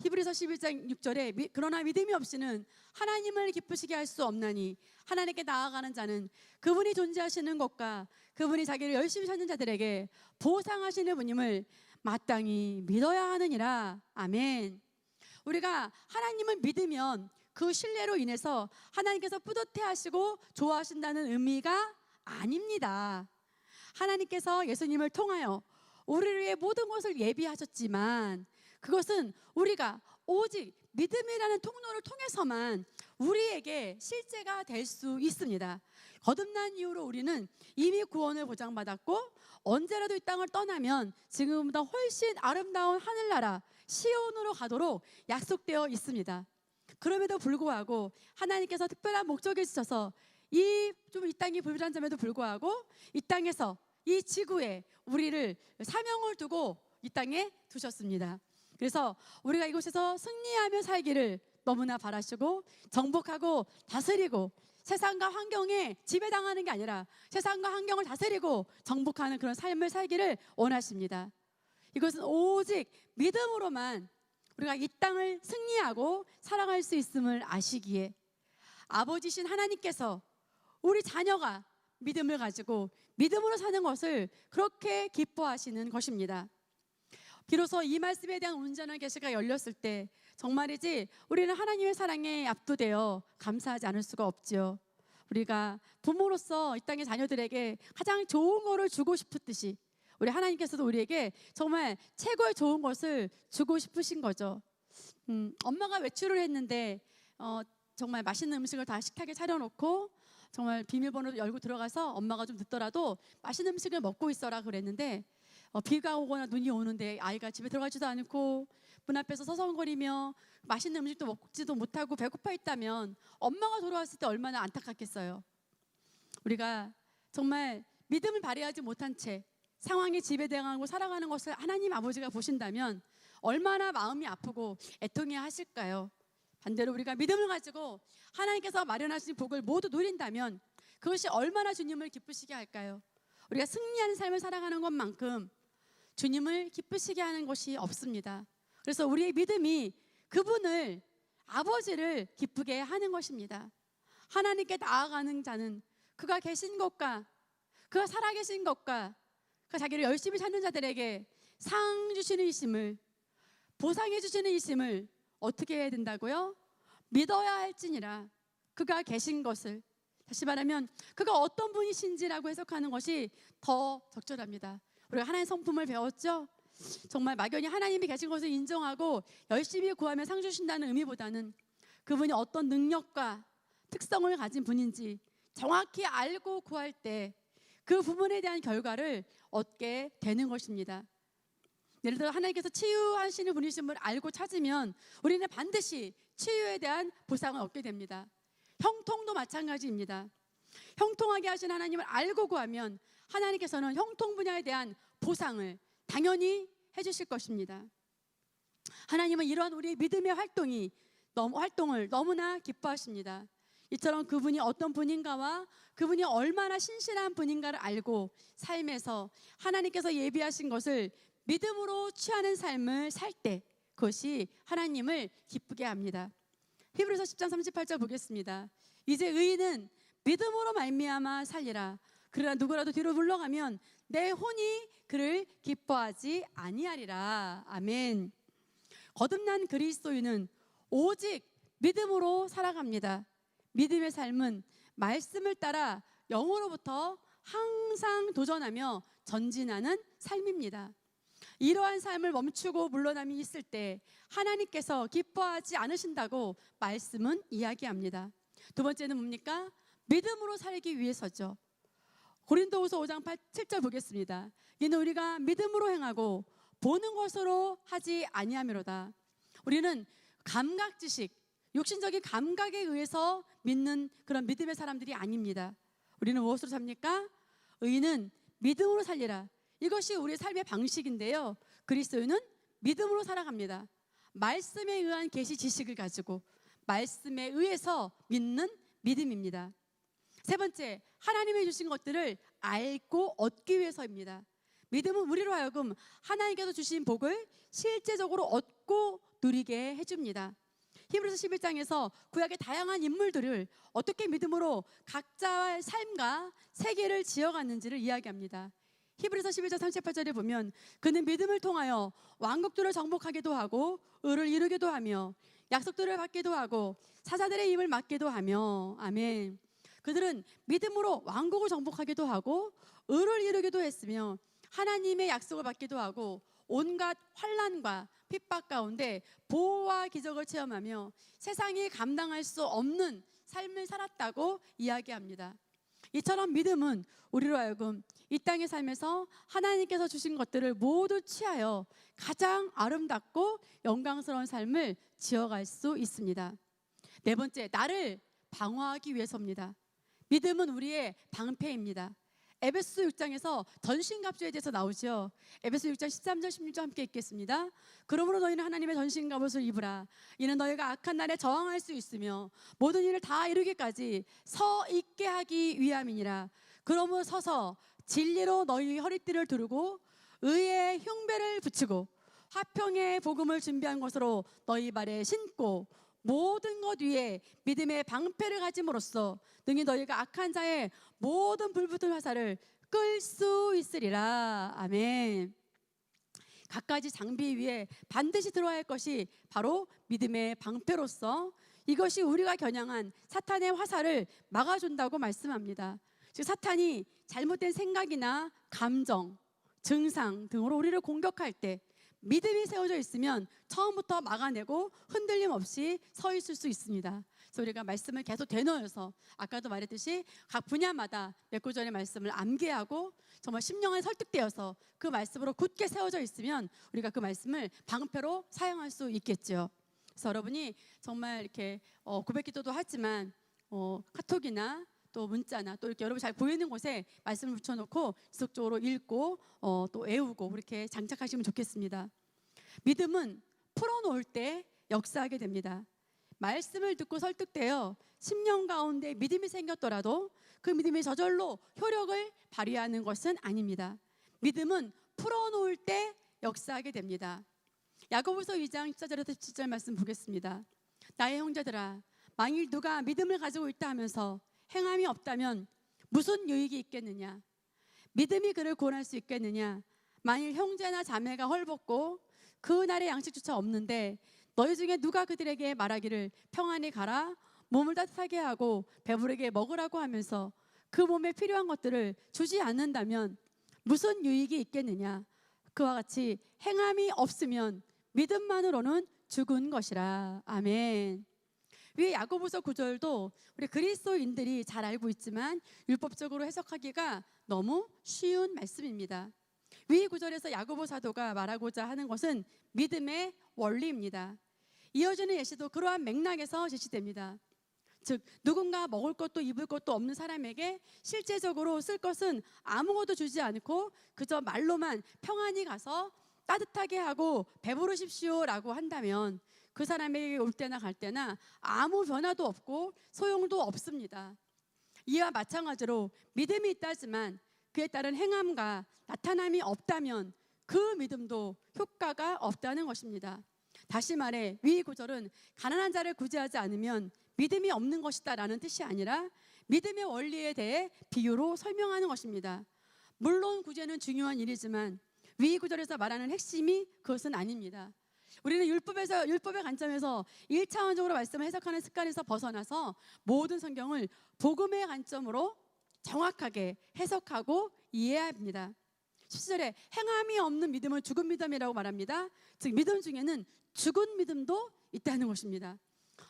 히브리서 11장 6절에 그러나 믿음이 없이는 하나님을 기쁘시게 할 수 없나니 하나님께 나아가는 자는 그분이 존재하시는 것과 그분이 자기를 열심히 찾는 자들에게 보상하시는 분임을 마땅히 믿어야 하느니라. 아멘. 우리가 하나님을 믿으면 그 신뢰로 인해서 하나님께서 뿌듯해하시고 좋아하신다는 의미가 아닙니다. 하나님께서 예수님을 통하여 우리를 위해 모든 것을 예비하셨지만 그것은 우리가 오직 믿음이라는 통로를 통해서만 우리에게 실제가 될 수 있습니다. 거듭난 이후로 우리는 이미 구원을 보장받았고 언제라도 이 땅을 떠나면 지금보다 훨씬 아름다운 하늘나라 시온으로 가도록 약속되어 있습니다. 그럼에도 불구하고 하나님께서 특별한 목적이 있어서 이 땅이 불편한 점에도 불구하고 이 땅에서 이 지구에 우리를 사명을 두고 이 땅에 두셨습니다. 그래서 우리가 이곳에서 승리하며 살기를 너무나 바라시고 정복하고 다스리고 세상과 환경에 지배당하는 게 아니라 세상과 환경을 다스리고 정복하는 그런 삶을 살기를 원하십니다. 이것은 오직 믿음으로만 우리가 이 땅을 승리하고 살아갈 수 있음을 아시기에 아버지신 하나님께서 우리 자녀가 믿음을 가지고 믿음으로 사는 것을 그렇게 기뻐하시는 것입니다. 비로소 이 말씀에 대한 온전한 계시가 열렸을 때 정말이지 우리는 하나님의 사랑에 압도되어 감사하지 않을 수가 없지요. 우리가 부모로서 이 땅의 자녀들에게 가장 좋은 것을 주고 싶듯이 우리 하나님께서도 우리에게 정말 최고의 좋은 것을 주고 싶으신 거죠. 엄마가 외출을 했는데 정말 맛있는 음식을 다 식탁에 차려놓고 정말 비밀번호 열고 들어가서 엄마가 좀 늦더라도 맛있는 음식을 먹고 있어라 그랬는데 비가 오거나 눈이 오는데 아이가 집에 들어가지도 않고 문 앞에서 서성거리며 맛있는 음식도 먹지도 못하고 배고파 있다면 엄마가 돌아왔을 때 얼마나 안타깝겠어요. 우리가 정말 믿음을 발휘하지 못한 채 상황에 지배당하고 살아가는 것을 하나님 아버지가 보신다면 얼마나 마음이 아프고 애통해 하실까요? 반대로 우리가 믿음을 가지고 하나님께서 마련하신 복을 모두 누린다면 그것이 얼마나 주님을 기쁘시게 할까요? 우리가 승리하는 삶을 살아가는 것만큼 주님을 기쁘시게 하는 것이 없습니다. 그래서 우리의 믿음이 그분을, 아버지를 기쁘게 하는 것입니다. 하나님께 나아가는 자는 그가 계신 것과 그가 살아계신 것과 그 자기를 열심히 찾는 자들에게 상 주시는 이심을, 보상해 주시는 이심을 어떻게 해야 된다고요? 믿어야 할지니라. 그가 계신 것을, 다시 말하면 그가 어떤 분이신지라고 해석하는 것이 더 적절합니다. 우리가 하나님의 성품을 배웠죠? 정말 막연히 하나님이 계신 것을 인정하고 열심히 구하며 상 주신다는 의미보다는 그분이 어떤 능력과 특성을 가진 분인지 정확히 알고 구할 때 그 부분에 대한 결과를 얻게 되는 것입니다. 예를 들어 하나님께서 치유하시는 분이심을 알고 찾으면 우리는 반드시 치유에 대한 보상을 얻게 됩니다. 형통도 마찬가지입니다. 형통하게 하신 하나님을 알고 구하면 하나님께서는 형통 분야에 대한 보상을 당연히 해주실 것입니다. 하나님은 이러한 우리의 믿음의 활동을 너무나 기뻐하십니다. 이처럼 그분이 어떤 분인가와 그분이 얼마나 신실한 분인가를 알고 삶에서 하나님께서 예비하신 것을 믿음으로 취하는 삶을 살 때 그것이 하나님을 기쁘게 합니다. 히브리서 10장 38절 보겠습니다. 이제 의인은 믿음으로 말미암아 살리라. 그러나 누구라도 뒤로 물러가면 내 혼이 그를 기뻐하지 아니하리라. 아멘. 거듭난 그리스도인은 오직 믿음으로 살아갑니다. 믿음의 삶은 말씀을 따라 영으로부터 항상 도전하며 전진하는 삶입니다. 이러한 삶을 멈추고 물러남이 있을 때 하나님께서 기뻐하지 않으신다고 말씀은 이야기합니다. 두 번째는 뭡니까? 믿음으로 살기 위해서죠. 고린도후서 5장 7절 보겠습니다. 이는 우리가 믿음으로 행하고 보는 것으로 하지 아니하미로다. 우리는 감각 지식, 육신적인 감각에 의해서 믿는 그런 믿음의 사람들이 아닙니다. 우리는 무엇으로 삽니까? 의인은 믿음으로 살리라. 이것이 우리의 삶의 방식인데요. 그리스도인은 믿음으로 살아갑니다. 말씀에 의한 계시 지식을 가지고 말씀에 의해서 믿는 믿음입니다. 세 번째, 하나님이 주신 것들을 알고 얻기 위해서입니다. 믿음은 우리로 하여금 하나님께서 주신 복을 실제적으로 얻고 누리게 해줍니다. 히브리서 11장에서 구약의 다양한 인물들을 어떻게 믿음으로 각자의 삶과 세계를 지어갔는지를 이야기합니다. 히브리서 11장 38절에 보면 그는 믿음을 통하여 왕국들을 정복하기도 하고 의를 이루기도 하며 약속들을 받기도 하고 사자들의 입을 막기도 하며 아멘. 그들은 믿음으로 왕국을 정복하기도 하고 의를 이루기도 했으며 하나님의 약속을 받기도 하고 온갖 환난과 핍박 가운데 보호와 기적을 체험하며 세상이 감당할 수 없는 삶을 살았다고 이야기합니다. 이처럼 믿음은 우리로 하여금 이 땅의 삶에서 하나님께서 주신 것들을 모두 취하여 가장 아름답고 영광스러운 삶을 지어갈 수 있습니다. 네 번째, 나를 방어하기 위해서입니다. 믿음은 우리의 방패입니다. 에베소 6장에서 전신갑주에 대해서 나오죠. 에베소 6장 13절 16절 함께 읽겠습니다. 그러므로 너희는 하나님의 전신갑옷을 입으라. 이는 너희가 악한 날에 저항할 수 있으며 모든 일을 다 이루기까지 서 있게 하기 위함이니라. 그러므로 서서 진리로 너희 허리띠를 두르고 의의 흉배를 붙이고 화평의 복음을 준비한 것으로 너희 발에 신고 모든 것 위에 믿음의 방패를 가짐으로써 능히 너희가 악한 자의 모든 불붙은 화살을 끌 수 있으리라. 아멘. 갖가지 장비 위에 반드시 들어야 할 것이 바로 믿음의 방패로서 이것이 우리가 겨냥한 사탄의 화살을 막아준다고 말씀합니다. 즉 사탄이 잘못된 생각이나 감정, 증상 등으로 우리를 공격할 때 믿음이 세워져 있으면 처음부터 막아내고 흔들림 없이 서 있을 수 있습니다. 그래서 우리가 말씀을 계속 되뇌어서 아까도 말했듯이 각 분야마다 몇 구절의 말씀을 암기하고 정말 심령에 설득되어서 그 말씀으로 굳게 세워져 있으면 우리가 그 말씀을 방패로 사용할 수 있겠죠. 그래서 여러분이 정말 이렇게 고백기도도 하지만 카톡이나 또 문자나 또 이렇게 여러분 잘 보이는 곳에 말씀을 붙여놓고 지속적으로 읽고 또 외우고 그렇게 장착하시면 좋겠습니다. 믿음은 풀어놓을 때 역사하게 됩니다. 말씀을 듣고 설득되어 심령 가운데 믿음이 생겼더라도 그 믿음이 저절로 효력을 발휘하는 것은 아닙니다. 믿음은 풀어놓을 때 역사하게 됩니다. 야고보서 2장 14절에서 17절 말씀 보겠습니다. 나의 형제들아, 만일 누가 믿음을 가지고 있다 하면서 행함이 없다면 무슨 유익이 있겠느냐? 믿음이 그를 구원할 수 있겠느냐? 만일 형제나 자매가 헐벗고 그 날의 양식조차 없는데 너희 중에 누가 그들에게 말하기를 평안히 가라, 몸을 따뜻하게 하고 배부르게 먹으라고 하면서 그 몸에 필요한 것들을 주지 않는다면 무슨 유익이 있겠느냐? 그와 같이 행함이 없으면 믿음만으로는 죽은 것이라. 아멘. 위에 야고보서 9절도 우리 그리스도인들이 잘 알고 있지만 율법적으로 해석하기가 너무 쉬운 말씀입니다. 위 9절에서 야고보 사도가 말하고자 하는 것은 믿음의 원리입니다. 이어지는 예시도 그러한 맥락에서 제시됩니다. 즉 누군가 먹을 것도 입을 것도 없는 사람에게 실제적으로 쓸 것은 아무것도 주지 않고 그저 말로만 평안히 가서 따뜻하게 하고 배부르십시오라고 한다면 그 사람에게 올 때나 갈 때나 아무 변화도 없고 소용도 없습니다. 이와 마찬가지로 믿음이 있다지만 그에 따른 행함과 나타남이 없다면 그 믿음도 효과가 없다는 것입니다. 다시 말해 위 구절은 가난한 자를 구제하지 않으면 믿음이 없는 것이다 라는 뜻이 아니라 믿음의 원리에 대해 비유로 설명하는 것입니다. 물론 구제는 중요한 일이지만 위 구절에서 말하는 핵심이 그것은 아닙니다. 우리는 율법의 관점에서 1차원적으로 말씀을 해석하는 습관에서 벗어나서 모든 성경을 복음의 관점으로 정확하게 해석하고 이해해야 합니다. 17절에 행함이 없는 믿음은 죽은 믿음이라고 말합니다. 즉 믿음 중에는 죽은 믿음도 있다는 것입니다.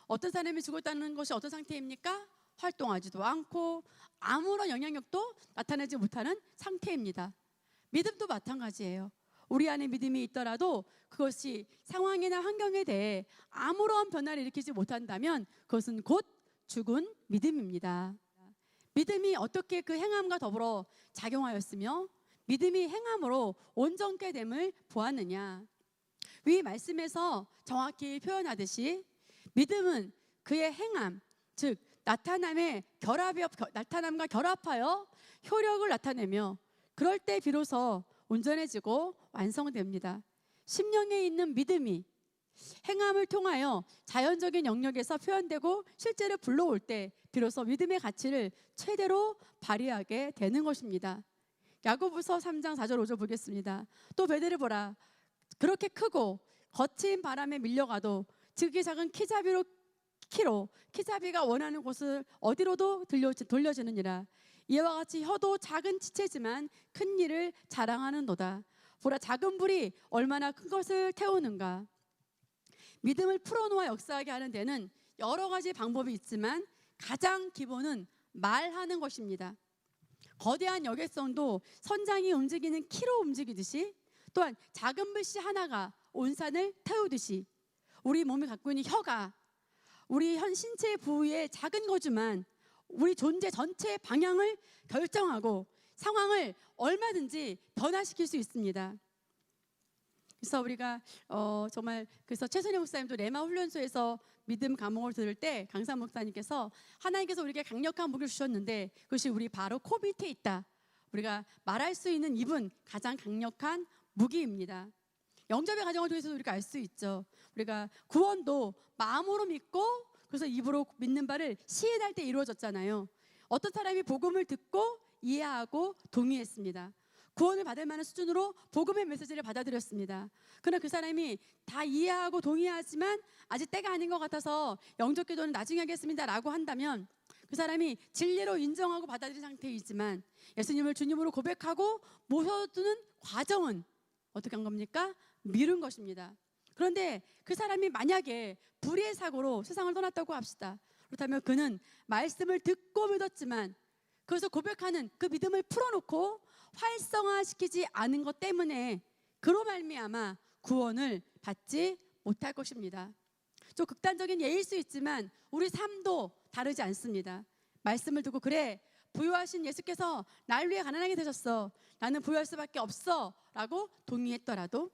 어떤 사람이 죽었다는 것이 어떤 상태입니까? 활동하지도 않고 아무런 영향력도 나타내지 못하는 상태입니다. 믿음도 마찬가지예요. 우리 안에 믿음이 있더라도 그것이 상황이나 환경에 대해 아무런 변화를 일으키지 못한다면 그것은 곧 죽은 믿음입니다. 믿음이 어떻게 그 행함과 더불어 작용하였으며 믿음이 행함으로 온전케 됨을 보았느냐? 위 말씀에서 정확히 표현하듯이 믿음은 그의 행함, 즉 나타남과 결합하여 효력을 나타내며 그럴 때 비로소 온전해지고 완성됩니다. 심령에 있는 믿음이 행함을 통하여 자연적인 영역에서 표현되고 실제로 불러올 때 비로소 믿음의 가치를 최대로 발휘하게 되는 것입니다. 야고보서 3장 4절 5절 보겠습니다. 또 베드를 보라. 그렇게 크고 거친 바람에 밀려가도 지극히 작은 키자비가 원하는 곳을 어디로도 돌려지느니라. 이와 같이 혀도 작은 지체지만 큰 일을 자랑하는도다. 보라, 작은 불이 얼마나 큰 것을 태우는가. 믿음을 풀어놓아 역사하게 하는 데는 여러 가지 방법이 있지만 가장 기본은 말하는 것입니다. 거대한 여객선도 선장이 움직이는 키로 움직이듯이 또한 작은 불씨 하나가 온 산을 태우듯이 우리 몸이 갖고 있는 혀가 우리 현 신체 부위의 작은 거지만 우리 존재 전체의 방향을 결정하고 상황을 얼마든지 변화시킬 수 있습니다. 그래서 우리가 정말 그래서 최선희 목사님도 레마 훈련소에서 믿음 과목을 들을 때 강산 목사님께서 하나님께서 우리에게 강력한 무기를 주셨는데 그것이 우리 바로 코 밑에 있다. 우리가 말할 수 있는 입은 가장 강력한 무기입니다. 영접의 과정을 통해서 우리가 알 수 있죠. 우리가 구원도 마음으로 믿고 그래서 입으로 믿는 바를 시인할 때 이루어졌잖아요. 어떤 사람이 복음을 듣고 이해하고 동의했습니다. 구원을 받을 만한 수준으로 복음의 메시지를 받아들였습니다. 그러나 그 사람이 다 이해하고 동의하지만 아직 때가 아닌 것 같아서 영접 기도는 나중에 하겠습니다 라고 한다면 그 사람이 진리로 인정하고 받아들인 상태이지만 예수님을 주님으로 고백하고 모셔두는 과정은 어떻게 한 겁니까? 미룬 것입니다. 그런데 그 사람이 만약에 불의의 사고로 세상을 떠났다고 합시다. 그렇다면 그는 말씀을 듣고 믿었지만 그것을 고백하는 그 믿음을 풀어놓고 활성화시키지 않은 것 때문에 그로 말미암아 구원을 받지 못할 것입니다. 좀 극단적인 예일 수 있지만 우리 삶도 다르지 않습니다. 말씀을 듣고 그래 부유하신 예수께서 날 위해 가난하게 되셨어. 나는 부유할 수밖에 없어 라고 동의했더라도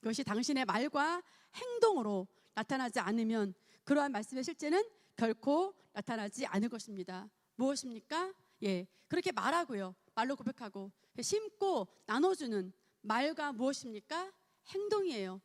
그것이 당신의 말과 행동으로 나타나지 않으면 그러한 말씀의 실제는 결코 나타나지 않을 것입니다. 무엇입니까? 그렇게 말하고요. 말로 고백하고 심고 나눠주는 말과 무엇입니까? 행동이에요.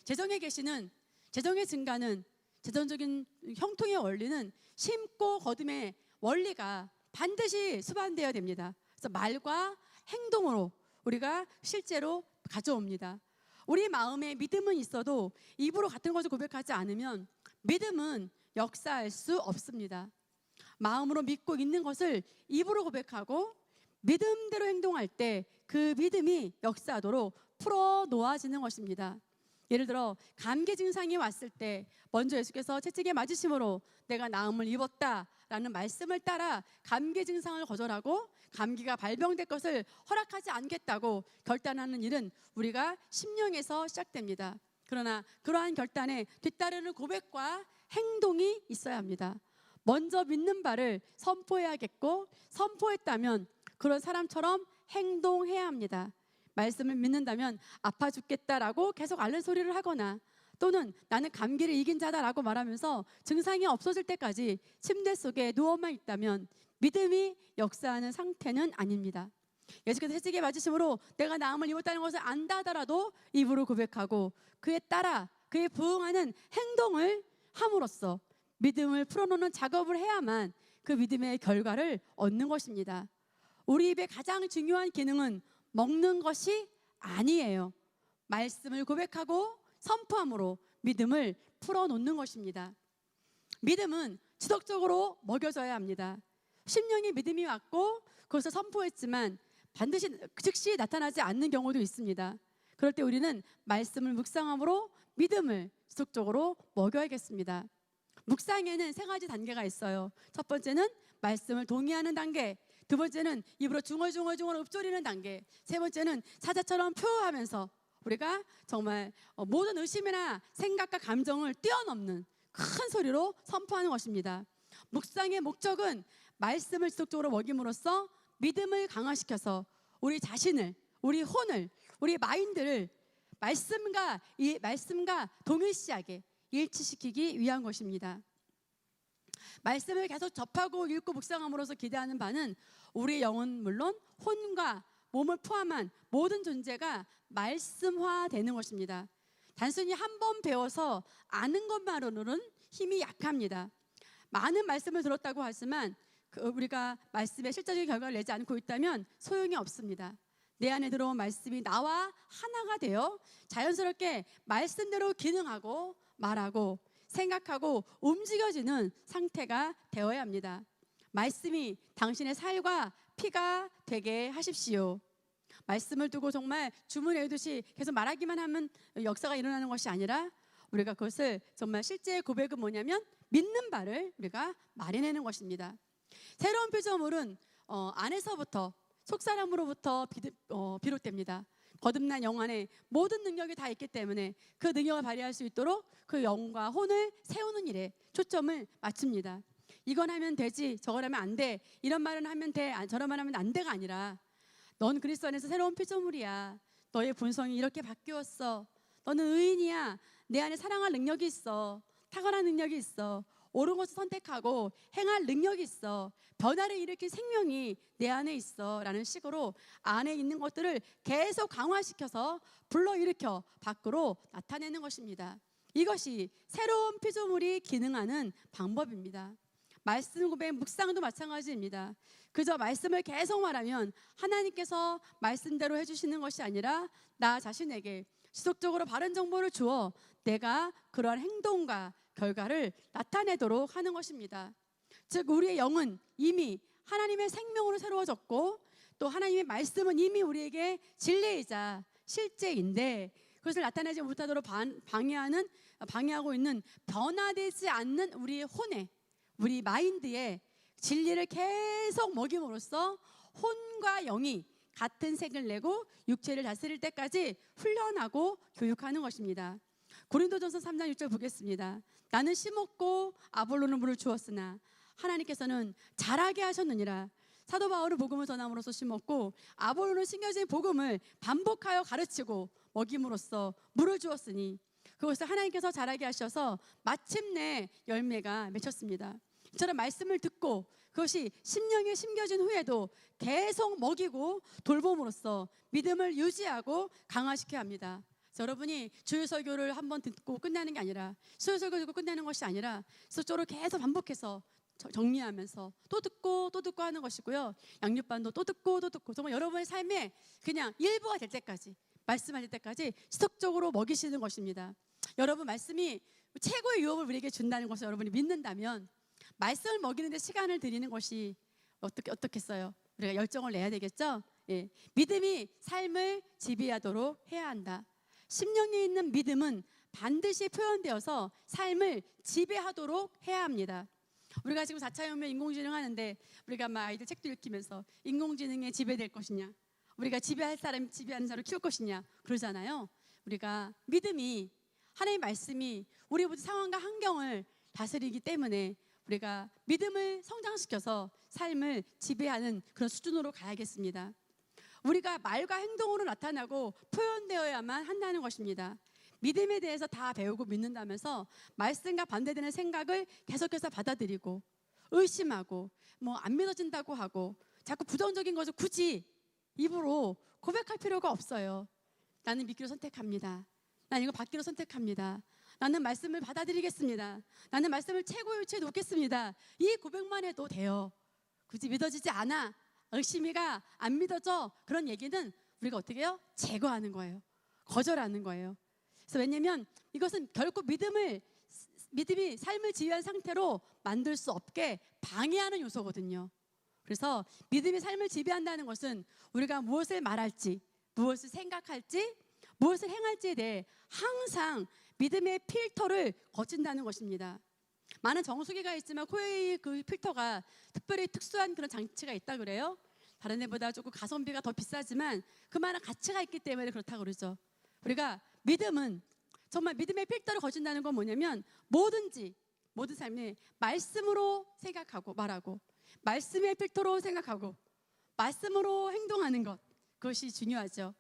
재정의 계시는 재정의 증가는 재정적인 형통의 원리는 심고 거둠의 원리가 반드시 수반되어야 됩니다. 그래서 말과 행동으로 우리가 실제로 가져옵니다. 우리 마음에 믿음은 있어도 입으로 같은 것을 고백하지 않으면 믿음은 역사할 수 없습니다. 마음으로 믿고 있는 것을 입으로 고백하고 믿음대로 행동할 때 그 믿음이 역사하도록 풀어 놓아지는 것입니다. 예를 들어 감기 증상이 왔을 때 먼저 예수께서 채찍에 맞으심으로 내가 나음을 입었다라는 말씀을 따라 감기 증상을 거절하고 감기가 발병될 것을 허락하지 않겠다고 결단하는 일은 우리가 심령에서 시작됩니다. 그러나 그러한 결단에 뒤따르는 고백과 행동이 있어야 합니다. 먼저 믿는 바를 선포해야겠고 선포했다면 그런 사람처럼 행동해야 합니다. 말씀을 믿는다면 아파 죽겠다라고 계속 앓는 소리를 하거나 또는 나는 감기를 이긴 자다라고 말하면서 증상이 없어질 때까지 침대 속에 누워만 있다면 믿음이 역사하는 상태는 아닙니다. 예수께서 채찍에 맞으심으로 내가 나음을 입었다는 것을 안다 하더라도 입으로 고백하고 그에 따라 그에 부응하는 행동을 함으로써 믿음을 풀어놓는 작업을 해야만 그 믿음의 결과를 얻는 것입니다. 우리 입의 가장 중요한 기능은 먹는 것이 아니에요. 말씀을 고백하고 선포함으로 믿음을 풀어놓는 것입니다. 믿음은 지속적으로 먹여져야 합니다. 심령이 믿음이 왔고 그것을 선포했지만 반드시 즉시 나타나지 않는 경우도 있습니다. 그럴 때 우리는 말씀을 묵상함으로 믿음을 지속적으로 먹여야겠습니다. 묵상에는 세 가지 단계가 있어요. 첫 번째는 말씀을 동의하는 단계, 두 번째는 입으로 중얼중얼 읊조리는 단계, 세 번째는 사자처럼 표하면서 우리가 정말 모든 의심이나 생각과 감정을 뛰어넘는 큰 소리로 선포하는 것입니다. 묵상의 목적은 말씀을 지속적으로 먹임으로써 믿음을 강화시켜서 우리 자신을, 우리 혼을, 우리 마인드를 말씀과 동일시하게 일치시키기 위한 것입니다. 말씀을 계속 접하고 읽고 묵상함으로써 기대하는 바는 우리의 영은 물론 혼과 몸을 포함한 모든 존재가 말씀화되는 것입니다. 단순히 한 번 배워서 아는 것만으로는 힘이 약합니다. 많은 말씀을 들었다고 하지만 우리가 말씀의 실제적인 결과를 내지 않고 있다면 소용이 없습니다. 내 안에 들어온 말씀이 나와 하나가 되어 자연스럽게 말씀대로 기능하고 말하고 생각하고 움직여지는 상태가 되어야 합니다. 말씀이 당신의 살과 피가 되게 하십시오. 말씀을 두고 정말 주문 외우듯이 계속 말하기만 하면 역사가 일어나는 것이 아니라 우리가 그것을 정말 실제의 고백은 뭐냐면 믿는 바를 우리가 말해내는 것입니다. 새로운 피조물은 안에서부터 속사람으로부터 비롯됩니다. 거듭난 영 안에 모든 능력이 다 있기 때문에 그 능력을 발휘할 수 있도록 그 영과 혼을 세우는 일에 초점을 맞춥니다. 이건 하면 되지, 저걸 하면 안 돼, 이런 말은 하면 돼, 저런 말 하면 안 돼가 아니라 넌 그리스도 안에서 새로운 피조물이야. 너의 본성이 이렇게 바뀌었어. 너는 의인이야. 내 안에 사랑할 능력이 있어. 탁월한 능력이 있어. 옳은 것을 선택하고 행할 능력이 있어. 변화를 일으킬 생명이 내 안에 있어. 라는 식으로 안에 있는 것들을 계속 강화시켜서 불러일으켜 밖으로 나타내는 것입니다. 이것이 새로운 피조물이 기능하는 방법입니다. 말씀 고백, 묵상도 마찬가지입니다. 그저 말씀을 계속 말하면 하나님께서 말씀대로 해주시는 것이 아니라 나 자신에게 지속적으로 바른 정보를 주어 내가 그러한 행동과 결과를 나타내도록 하는 것입니다. 즉 우리의 영은 이미 하나님의 생명으로 새로워졌고 또 하나님의 말씀은 이미 우리에게 진리이자 실제인데 그것을 나타내지 못하도록 방해하고 있는 변화되지 않는 우리의 혼에, 우리 마인드에 진리를 계속 먹임으로써 혼과 영이 같은 색을 내고 육체를 다스릴 때까지 훈련하고 교육하는 것입니다. 고린도전서 3장 6절 보겠습니다. 나는 심었고 아볼로는 물을 주었으나 하나님께서는 자라게 하셨느니라. 사도 바울은 복음을 전함으로써 심었고 아볼로는 심겨진 복음을 반복하여 가르치고 먹임으로써 물을 주었으니 그것을 하나님께서 자라게 하셔서 마침내 열매가 맺혔습니다. 이처럼 말씀을 듣고 그것이 심령에 심겨진 후에도 계속 먹이고 돌봄으로써 믿음을 유지하고 강화시켜야 합니다. 여러분이 주일 설교를 한번 듣고 끝내는 게 아니라 수요 설교 듣고 끝내는 것이 아니라 지속적으로 계속 반복해서 정리하면서 또 듣고 하는 것이고요. 양육반도 또 듣고 정말 여러분의 삶에 그냥 일부가 될 때까지 말씀하실 때까지 지속적으로 먹이시는 것입니다. 여러분 말씀이 최고의 유업을 우리에게 준다는 것을 여러분이 믿는다면 말씀을 먹이는 데 시간을 들이는 것이 어떻겠어요? 우리가 열정을 내야 되겠죠? 예. 믿음이 삶을 지배하도록 해야 한다. 심령에 있는 믿음은 반드시 표현되어서 삶을 지배하도록 해야 합니다. 우리가 지금 4차 혁명 인공지능 하는데 우리가 막 아이들 책도 읽히면서 인공지능에 지배될 것이냐, 우리가 지배하는 사람을 키울 것이냐 그러잖아요. 우리가 믿음이 하나님의 말씀이 우리 모든 상황과 환경을 다스리기 때문에 우리가 믿음을 성장시켜서 삶을 지배하는 그런 수준으로 가야겠습니다. 우리가 말과 행동으로 나타나고 표현되어야만 한다는 것입니다. 믿음에 대해서 다 배우고 믿는다면서 말씀과 반대되는 생각을 계속해서 받아들이고 의심하고 뭐 안 믿어진다고 하고 자꾸 부정적인 것을 굳이 입으로 고백할 필요가 없어요. 나는 믿기로 선택합니다. 나는 이거 받기로 선택합니다. 나는 말씀을 받아들이겠습니다. 나는 말씀을 최고의 위치에 놓겠습니다. 이 고백만 해도 돼요. 굳이 믿어지지 않아, 의심이가 안 믿어져, 그런 얘기는 우리가 어떻게 해요? 제거하는 거예요. 거절하는 거예요. 그래서 왜냐하면 이것은 결코 믿음이 삶을 지휘한 상태로 만들 수 없게 방해하는 요소거든요. 그래서 믿음이 삶을 지배한다는 것은 우리가 무엇을 말할지, 무엇을 생각할지, 무엇을 행할지에 대해 항상 믿음의 필터를 거친다는 것입니다. 많은 정수기가 있지만 코웨이 그 필터가 특별히 특수한 그런 장치가 있다 그래요. 다른 데보다 조금 가성비가 더 비싸지만 그만한 가치가 있기 때문에 그렇다고 그러죠. 우리가 믿음은 정말 믿음의 필터를 거친다는 건 뭐냐면 모든 삶에 말씀으로 생각하고 말하고 말씀의 필터로 생각하고 말씀으로 행동하는 것, 그것이 중요하죠.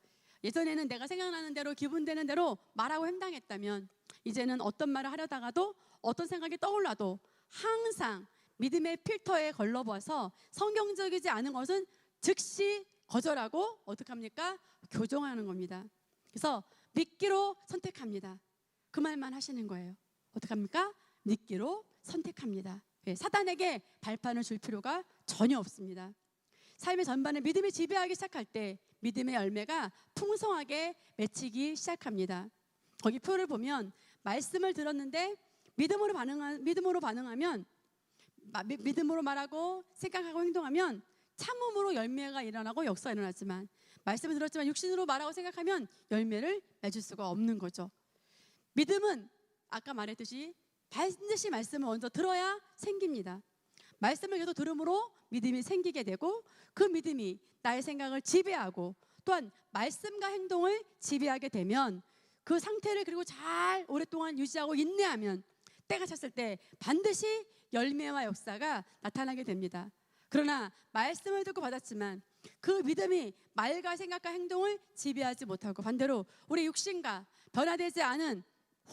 예전에는 내가 생각나는 대로 기분되는 대로 말하고 행동했다면 이제는 어떤 말을 하려다가도 어떤 생각이 떠올라도 항상 믿음의 필터에 걸러봐서 성경적이지 않은 것은 즉시 거절하고 어떻게 합니까? 교정하는 겁니다. 그래서 믿기로 선택합니다. 그 말만 하시는 거예요. 어떻게 합니까? 믿기로 선택합니다. 사단에게 발판을 줄 필요가 전혀 없습니다. 삶의 전반에 믿음이 지배하기 시작할 때 믿음의 열매가 풍성하게 맺히기 시작합니다. 거기 표를 보면 말씀을 들었는데 믿음으로 반응하면 믿음으로 말하고 생각하고 행동하면 참음으로 열매가 일어나고 역사가 일어나지만 말씀을 들었지만 육신으로 말하고 생각하면 열매를 맺을 수가 없는 거죠. 믿음은 아까 말했듯이 반드시 말씀을 먼저 들어야 생깁니다. 말씀을 계속 들음으로 믿음이 생기게 되고 그 믿음이 나의 생각을 지배하고 또한 말씀과 행동을 지배하게 되면 그 상태를 그리고 잘 오랫동안 유지하고 인내하면 때가 찼을 때 반드시 열매와 역사가 나타나게 됩니다. 그러나 말씀을 듣고 받았지만 그 믿음이 말과 생각과 행동을 지배하지 못하고 반대로 우리 육신과 변화되지 않은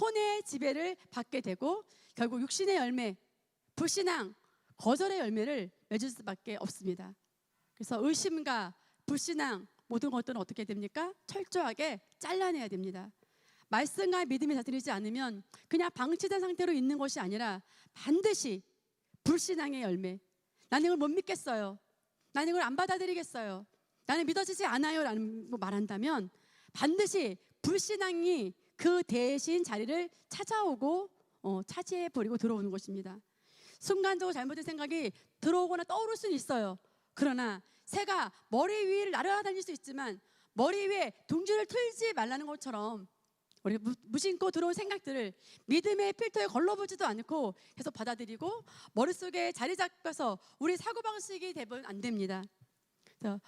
혼의 지배를 받게 되고 결국 육신의 열매, 불신앙, 거절의 열매를 맺을 수밖에 없습니다. 그래서 의심과 불신앙 모든 것들은 어떻게 됩니까? 철저하게 잘라내야 됩니다. 말씀과 믿음이 다스리지 않으면 그냥 방치된 상태로 있는 것이 아니라 반드시 불신앙의 열매, 나는 이걸 못 믿겠어요, 나는 이걸 안 받아들이겠어요, 나는 믿어지지 않아요 라는 말한다면 반드시 불신앙이 그 대신 자리를 찾아오고 차지해버리고 들어오는 것입니다. 순간적으로 잘못된 생각이 들어오거나 떠오를 수는 있어요. 그러나 새가 머리 위를 날아다닐 수 있지만 머리 위에 둥지를 틀지 말라는 것처럼 우리 무심코 들어온 생각들을 믿음의 필터에 걸러보지도 않고 계속 받아들이고 머릿속에 자리 잡혀서 우리 사고방식이 되면 안 됩니다.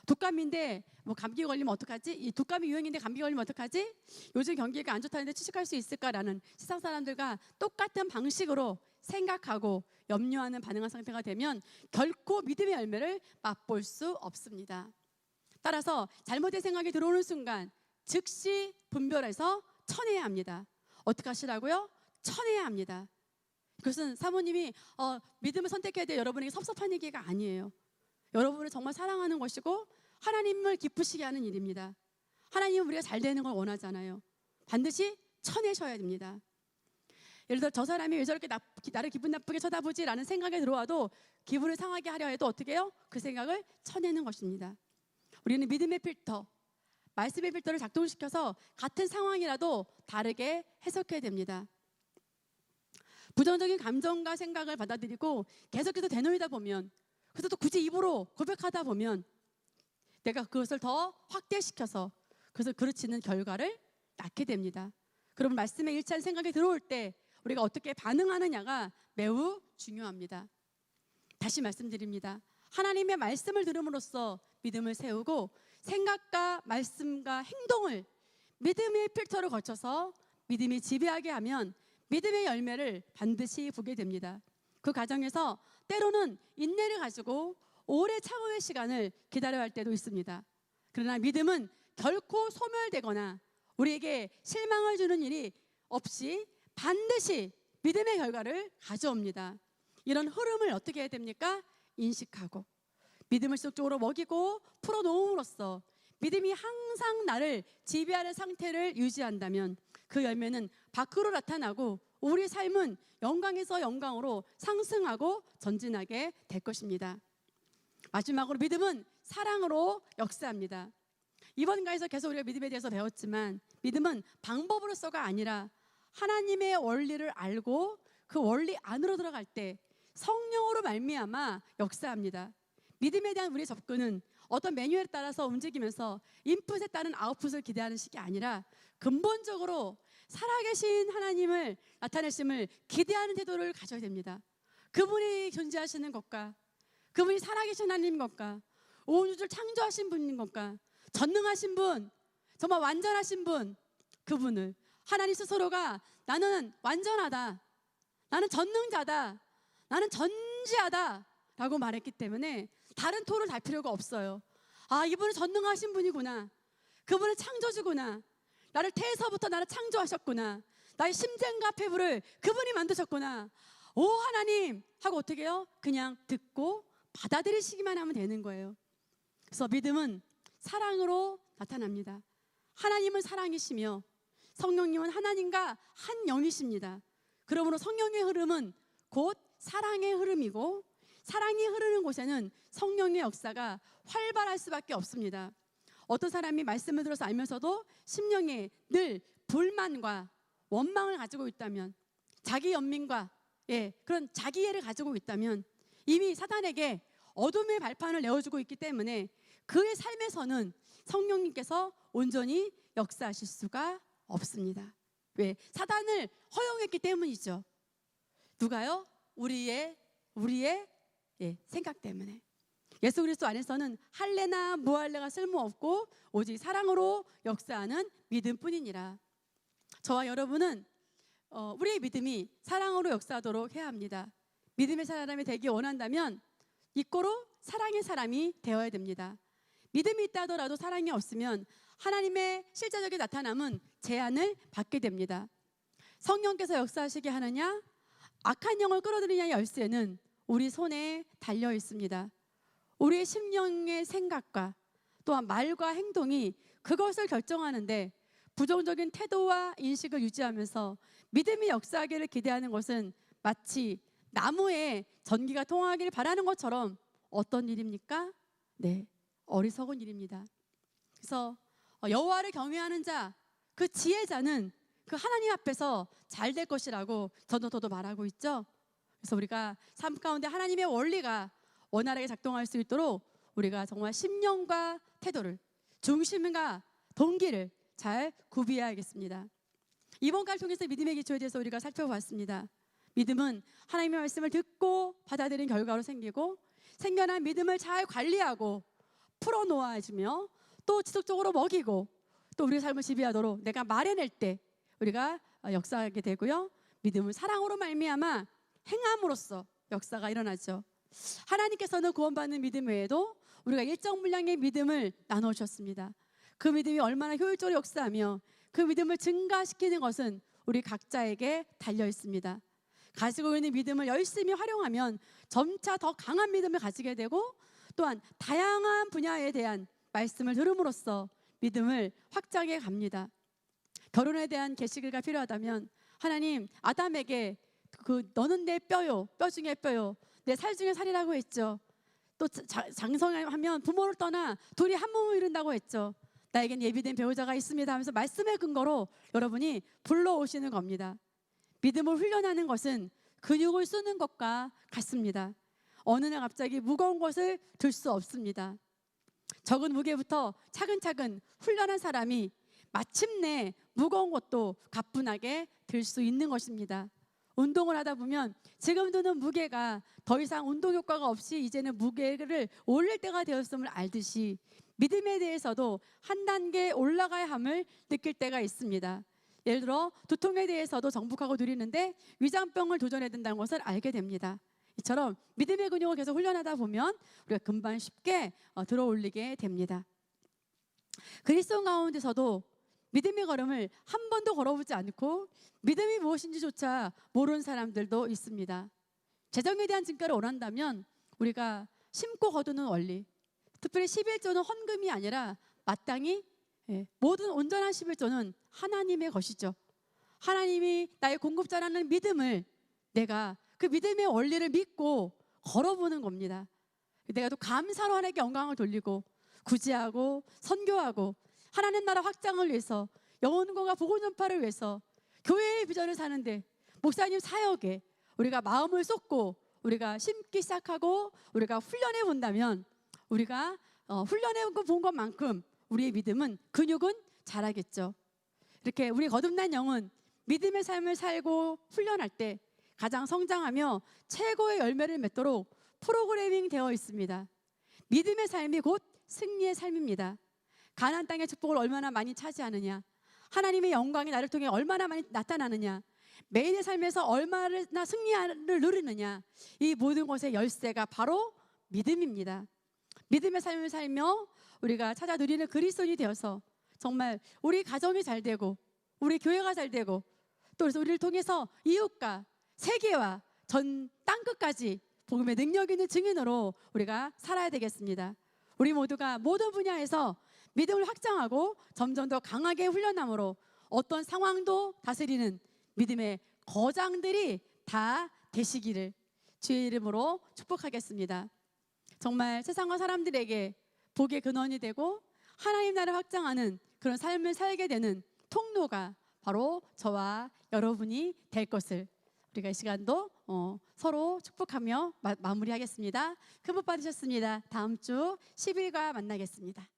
독감인데 감기 걸리면 어떡하지? 이 독감이 유행인데 감기 걸리면 어떡하지? 요즘 경기가 안 좋다는데 취직할 수 있을까라는 세상 사람들과 똑같은 방식으로 생각하고 염려하는 반응한 상태가 되면 결코 믿음의 열매를 맛볼 수 없습니다. 따라서 잘못된 생각이 들어오는 순간 즉시 분별해서 쳐내야 합니다. 어떻게 하시라고요? 쳐내야 합니다. 그것은 사모님이 믿음을 선택해야 돼 여러분에게 섭섭한 얘기가 아니에요. 여러분을 정말 사랑하는 것이고 하나님을 기쁘시게 하는 일입니다. 하나님은 우리가 잘 되는 걸 원하잖아요. 반드시 쳐내셔야 됩니다. 예를 들어 저 사람이 왜 저렇게 나를 기분 나쁘게 쳐다보지? 라는 생각이 들어와도 기분을 상하게 하려 해도 어떻게 해요? 그 생각을 쳐내는 것입니다. 우리는 믿음의 필터, 말씀의 필터를 작동시켜서 같은 상황이라도 다르게 해석해야 됩니다. 부정적인 감정과 생각을 받아들이고 계속해서 되뇌이다 보면, 그래서 또 굳이 입으로 고백하다 보면 내가 그것을 더 확대시켜서 그것을 그르치는 결과를 낳게 됩니다. 그러면 말씀에 일치한 생각이 들어올 때 우리가 어떻게 반응하느냐가 매우 중요합니다. 다시 말씀드립니다. 하나님의 말씀을 들음으로써 믿음을 세우고 생각과 말씀과 행동을 믿음의 필터를 거쳐서 믿음이 지배하게 하면 믿음의 열매를 반드시 보게 됩니다. 그 과정에서 때로는 인내를 가지고 오래 참음의 시간을 기다려야 할 때도 있습니다. 그러나 믿음은 결코 소멸되거나 우리에게 실망을 주는 일이 없이 반드시 믿음의 결과를 가져옵니다. 이런 흐름을 어떻게 해야 됩니까? 인식하고 믿음을 지속적으로 먹이고 풀어놓음으로써 믿음이 항상 나를 지배하는 상태를 유지한다면 그 열매는 밖으로 나타나고 우리 삶은 영광에서 영광으로 상승하고 전진하게 될 것입니다. 마지막으로 믿음은 사랑으로 역사합니다. 이번 강에서 계속 우리가 믿음에 대해서 배웠지만 믿음은 방법으로서가 아니라 하나님의 원리를 알고 그 원리 안으로 들어갈 때 성령으로 말미암아 역사합니다. 믿음에 대한 우리의 접근은 어떤 매뉴얼에 따라서 움직이면서 인풋에 따른 아웃풋을 기대하는 식이 아니라 근본적으로 살아계신 하나님을 나타내심을 기대하는 태도를 가져야 됩니다. 그분이 존재하시는 것과 그분이 살아계신 하나님인 것과 온 우주를 창조하신 분인 것과 전능하신 분, 정말 완전하신 분, 그분을 하나님 스스로가 나는 완전하다, 나는 전능자다, 나는 전지하다 라고 말했기 때문에 다른 토를 달 필요가 없어요. 아, 이분은 전능하신 분이구나, 그분은 창조주구나, 나를 태에서부터 나를 창조하셨구나, 나의 심장과 폐부를 그분이 만드셨구나, 오 하나님 하고 어떻게 해요? 그냥 듣고 받아들이시기만 하면 되는 거예요. 그래서 믿음은 사랑으로 나타납니다. 하나님은 사랑이시며 성령님은 하나님과 한 영이십니다. 그러므로 성령의 흐름은 곧 사랑의 흐름이고 사랑이 흐르는 곳에는 성령의 역사가 활발할 수밖에 없습니다. 어떤 사람이 말씀을 들어서 알면서도 심령에 늘 불만과 원망을 가지고 있다면, 자기 연민과 그런 자기애를 가지고 있다면 이미 사단에게 어둠의 발판을 내어주고 있기 때문에 그의 삶에서는 성령님께서 온전히 역사하실 수가 없습니다. 왜? 사단을 허용했기 때문이죠. 누가요? 우리의 생각 때문에. 예수 그리스도 안에서는 할례나 무할례가 쓸모없고 오직 사랑으로 역사하는 믿음뿐이니라. 저와 여러분은 우리의 믿음이 사랑으로 역사하도록 해야 합니다. 믿음의 사람이 되기 원한다면 이꼬로 사랑의 사람이 되어야 됩니다. 믿음이 있다 하더라도 사랑이 없으면 하나님의 실제적인 나타남은 제한을 받게 됩니다. 성령께서 역사하시게 하느냐, 악한 영을 끌어들이냐의 열쇠는 우리 손에 달려 있습니다. 우리의 심령의 생각과 또한 말과 행동이 그것을 결정하는데 부정적인 태도와 인식을 유지하면서 믿음이 역사하기를 기대하는 것은 마치 나무에 전기가 통하기를 바라는 것처럼 어떤 일입니까? 네, 어리석은 일입니다. 그래서 여호와를 경외하는 자, 그 지혜자는 그 하나님 앞에서 잘 될 것이라고 전도서도 말하고 있죠. 그래서 우리가 삶 가운데 하나님의 원리가 원활하게 작동할 수 있도록 우리가 정말 심령과 태도를, 중심과 동기를 잘 구비해야겠습니다. 이번 걸 통해서 믿음의 기초에 대해서 우리가 살펴봤습니다. 믿음은 하나님의 말씀을 듣고 받아들인 결과로 생기고, 생겨난 믿음을 잘 관리하고 풀어놓아주며 또 지속적으로 먹이고 또 우리의 삶을 지배하도록 내가 마련할 때 우리가 역사하게 되고요. 믿음은 사랑으로 말미암아 행함으로써 역사가 일어나죠. 하나님께서는 구원받는 믿음 외에도 우리가 일정 분량의 믿음을 나눠주셨습니다. 그 믿음이 얼마나 효율적으로 역사하며 그 믿음을 증가시키는 것은 우리 각자에게 달려 있습니다. 가지고 있는 믿음을 열심히 활용하면 점차 더 강한 믿음을 가지게 되고, 또한 다양한 분야에 대한 말씀을 들음으로써 믿음을 확장해 갑니다. 결혼에 대한 계시가 필요하다면 하나님 아담에게 너는 내 뼈요, 뼈 중에 뼈요, 내 살 중에 살이라고 했죠. 또 장성하면 부모를 떠나 둘이 한 몸을 이룬다고 했죠. 나에겐 예비된 배우자가 있습니다 하면서 말씀의 근거로 여러분이 불러오시는 겁니다. 믿음을 훈련하는 것은 근육을 쓰는 것과 같습니다. 어느 날 갑자기 무거운 것을 들 수 없습니다. 적은 무게부터 차근차근 훈련한 사람이 마침내 무거운 것도 가뿐하게 들 수 있는 것입니다. 운동을 하다 보면 지금 드는 무게가 더 이상 운동 효과가 없이 이제는 무게를 올릴 때가 되었음을 알듯이 믿음에 대해서도 한 단계 올라가야 함을 느낄 때가 있습니다. 예를 들어 두통에 대해서도 정복하고 누리는데 위장병을 도전해야 된다는 것을 알게 됩니다. 이처럼 믿음의 근육을 계속 훈련하다 보면 우리가 금방 쉽게 들어올리게 됩니다. 그리스도 가운데서도 믿음의 걸음을 한 번도 걸어보지 않고 믿음이 무엇인지조차 모르는 사람들도 있습니다. 재정에 대한 증거를 원한다면 우리가 심고 거두는 원리, 특별히 11조는 헌금이 아니라 마땅히 모든 온전한 11조는 하나님의 것이죠. 하나님이 나의 공급자라는 믿음을, 내가 그 믿음의 원리를 믿고 걸어보는 겁니다. 내가 또 감사로 하나님께 영광을 돌리고 구제하고 선교하고 하나님 나라 확장을 위해서, 영혼과 복음 전파를 위해서, 교회의 비전을 사는데 목사님 사역에 우리가 마음을 쏟고 우리가 심기 시작하고 우리가 훈련해 본다면, 우리가 훈련해 본 것만큼 우리의 믿음은, 근육은 자라겠죠. 이렇게 우리 거듭난 영은 믿음의 삶을 살고 훈련할 때 가장 성장하며 최고의 열매를 맺도록 프로그래밍 되어 있습니다. 믿음의 삶이 곧 승리의 삶입니다. 가나안 땅의 축복을 얼마나 많이 차지하느냐, 하나님의 영광이 나를 통해 얼마나 많이 나타나느냐, 매일의 삶에서 얼마나 승리를 누리느냐, 이 모든 것의 열쇠가 바로 믿음입니다. 믿음의 삶을 살며 우리가 찾아 누리는 그리스도인이 되어서 정말 우리 가정이 잘 되고 우리 교회가 잘 되고, 또 그래서 우리를 통해서 이웃과 세계와 전 땅끝까지 복음의 능력 있는 증인으로 우리가 살아야 되겠습니다. 우리 모두가 모든 분야에서 믿음을 확장하고 점점 더 강하게 훈련함으로 어떤 상황도 다스리는 믿음의 거장들이 다 되시기를 주의 이름으로 축복하겠습니다. 정말 세상과 사람들에게 복의 근원이 되고 하나님 나라를 확장하는 그런 삶을 살게 되는 통로가 바로 저와 여러분이 될 것을 우리가 이 시간도 서로 축복하며 마무리하겠습니다. 큰 복 받으셨습니다. 다음 주 10일과 만나겠습니다.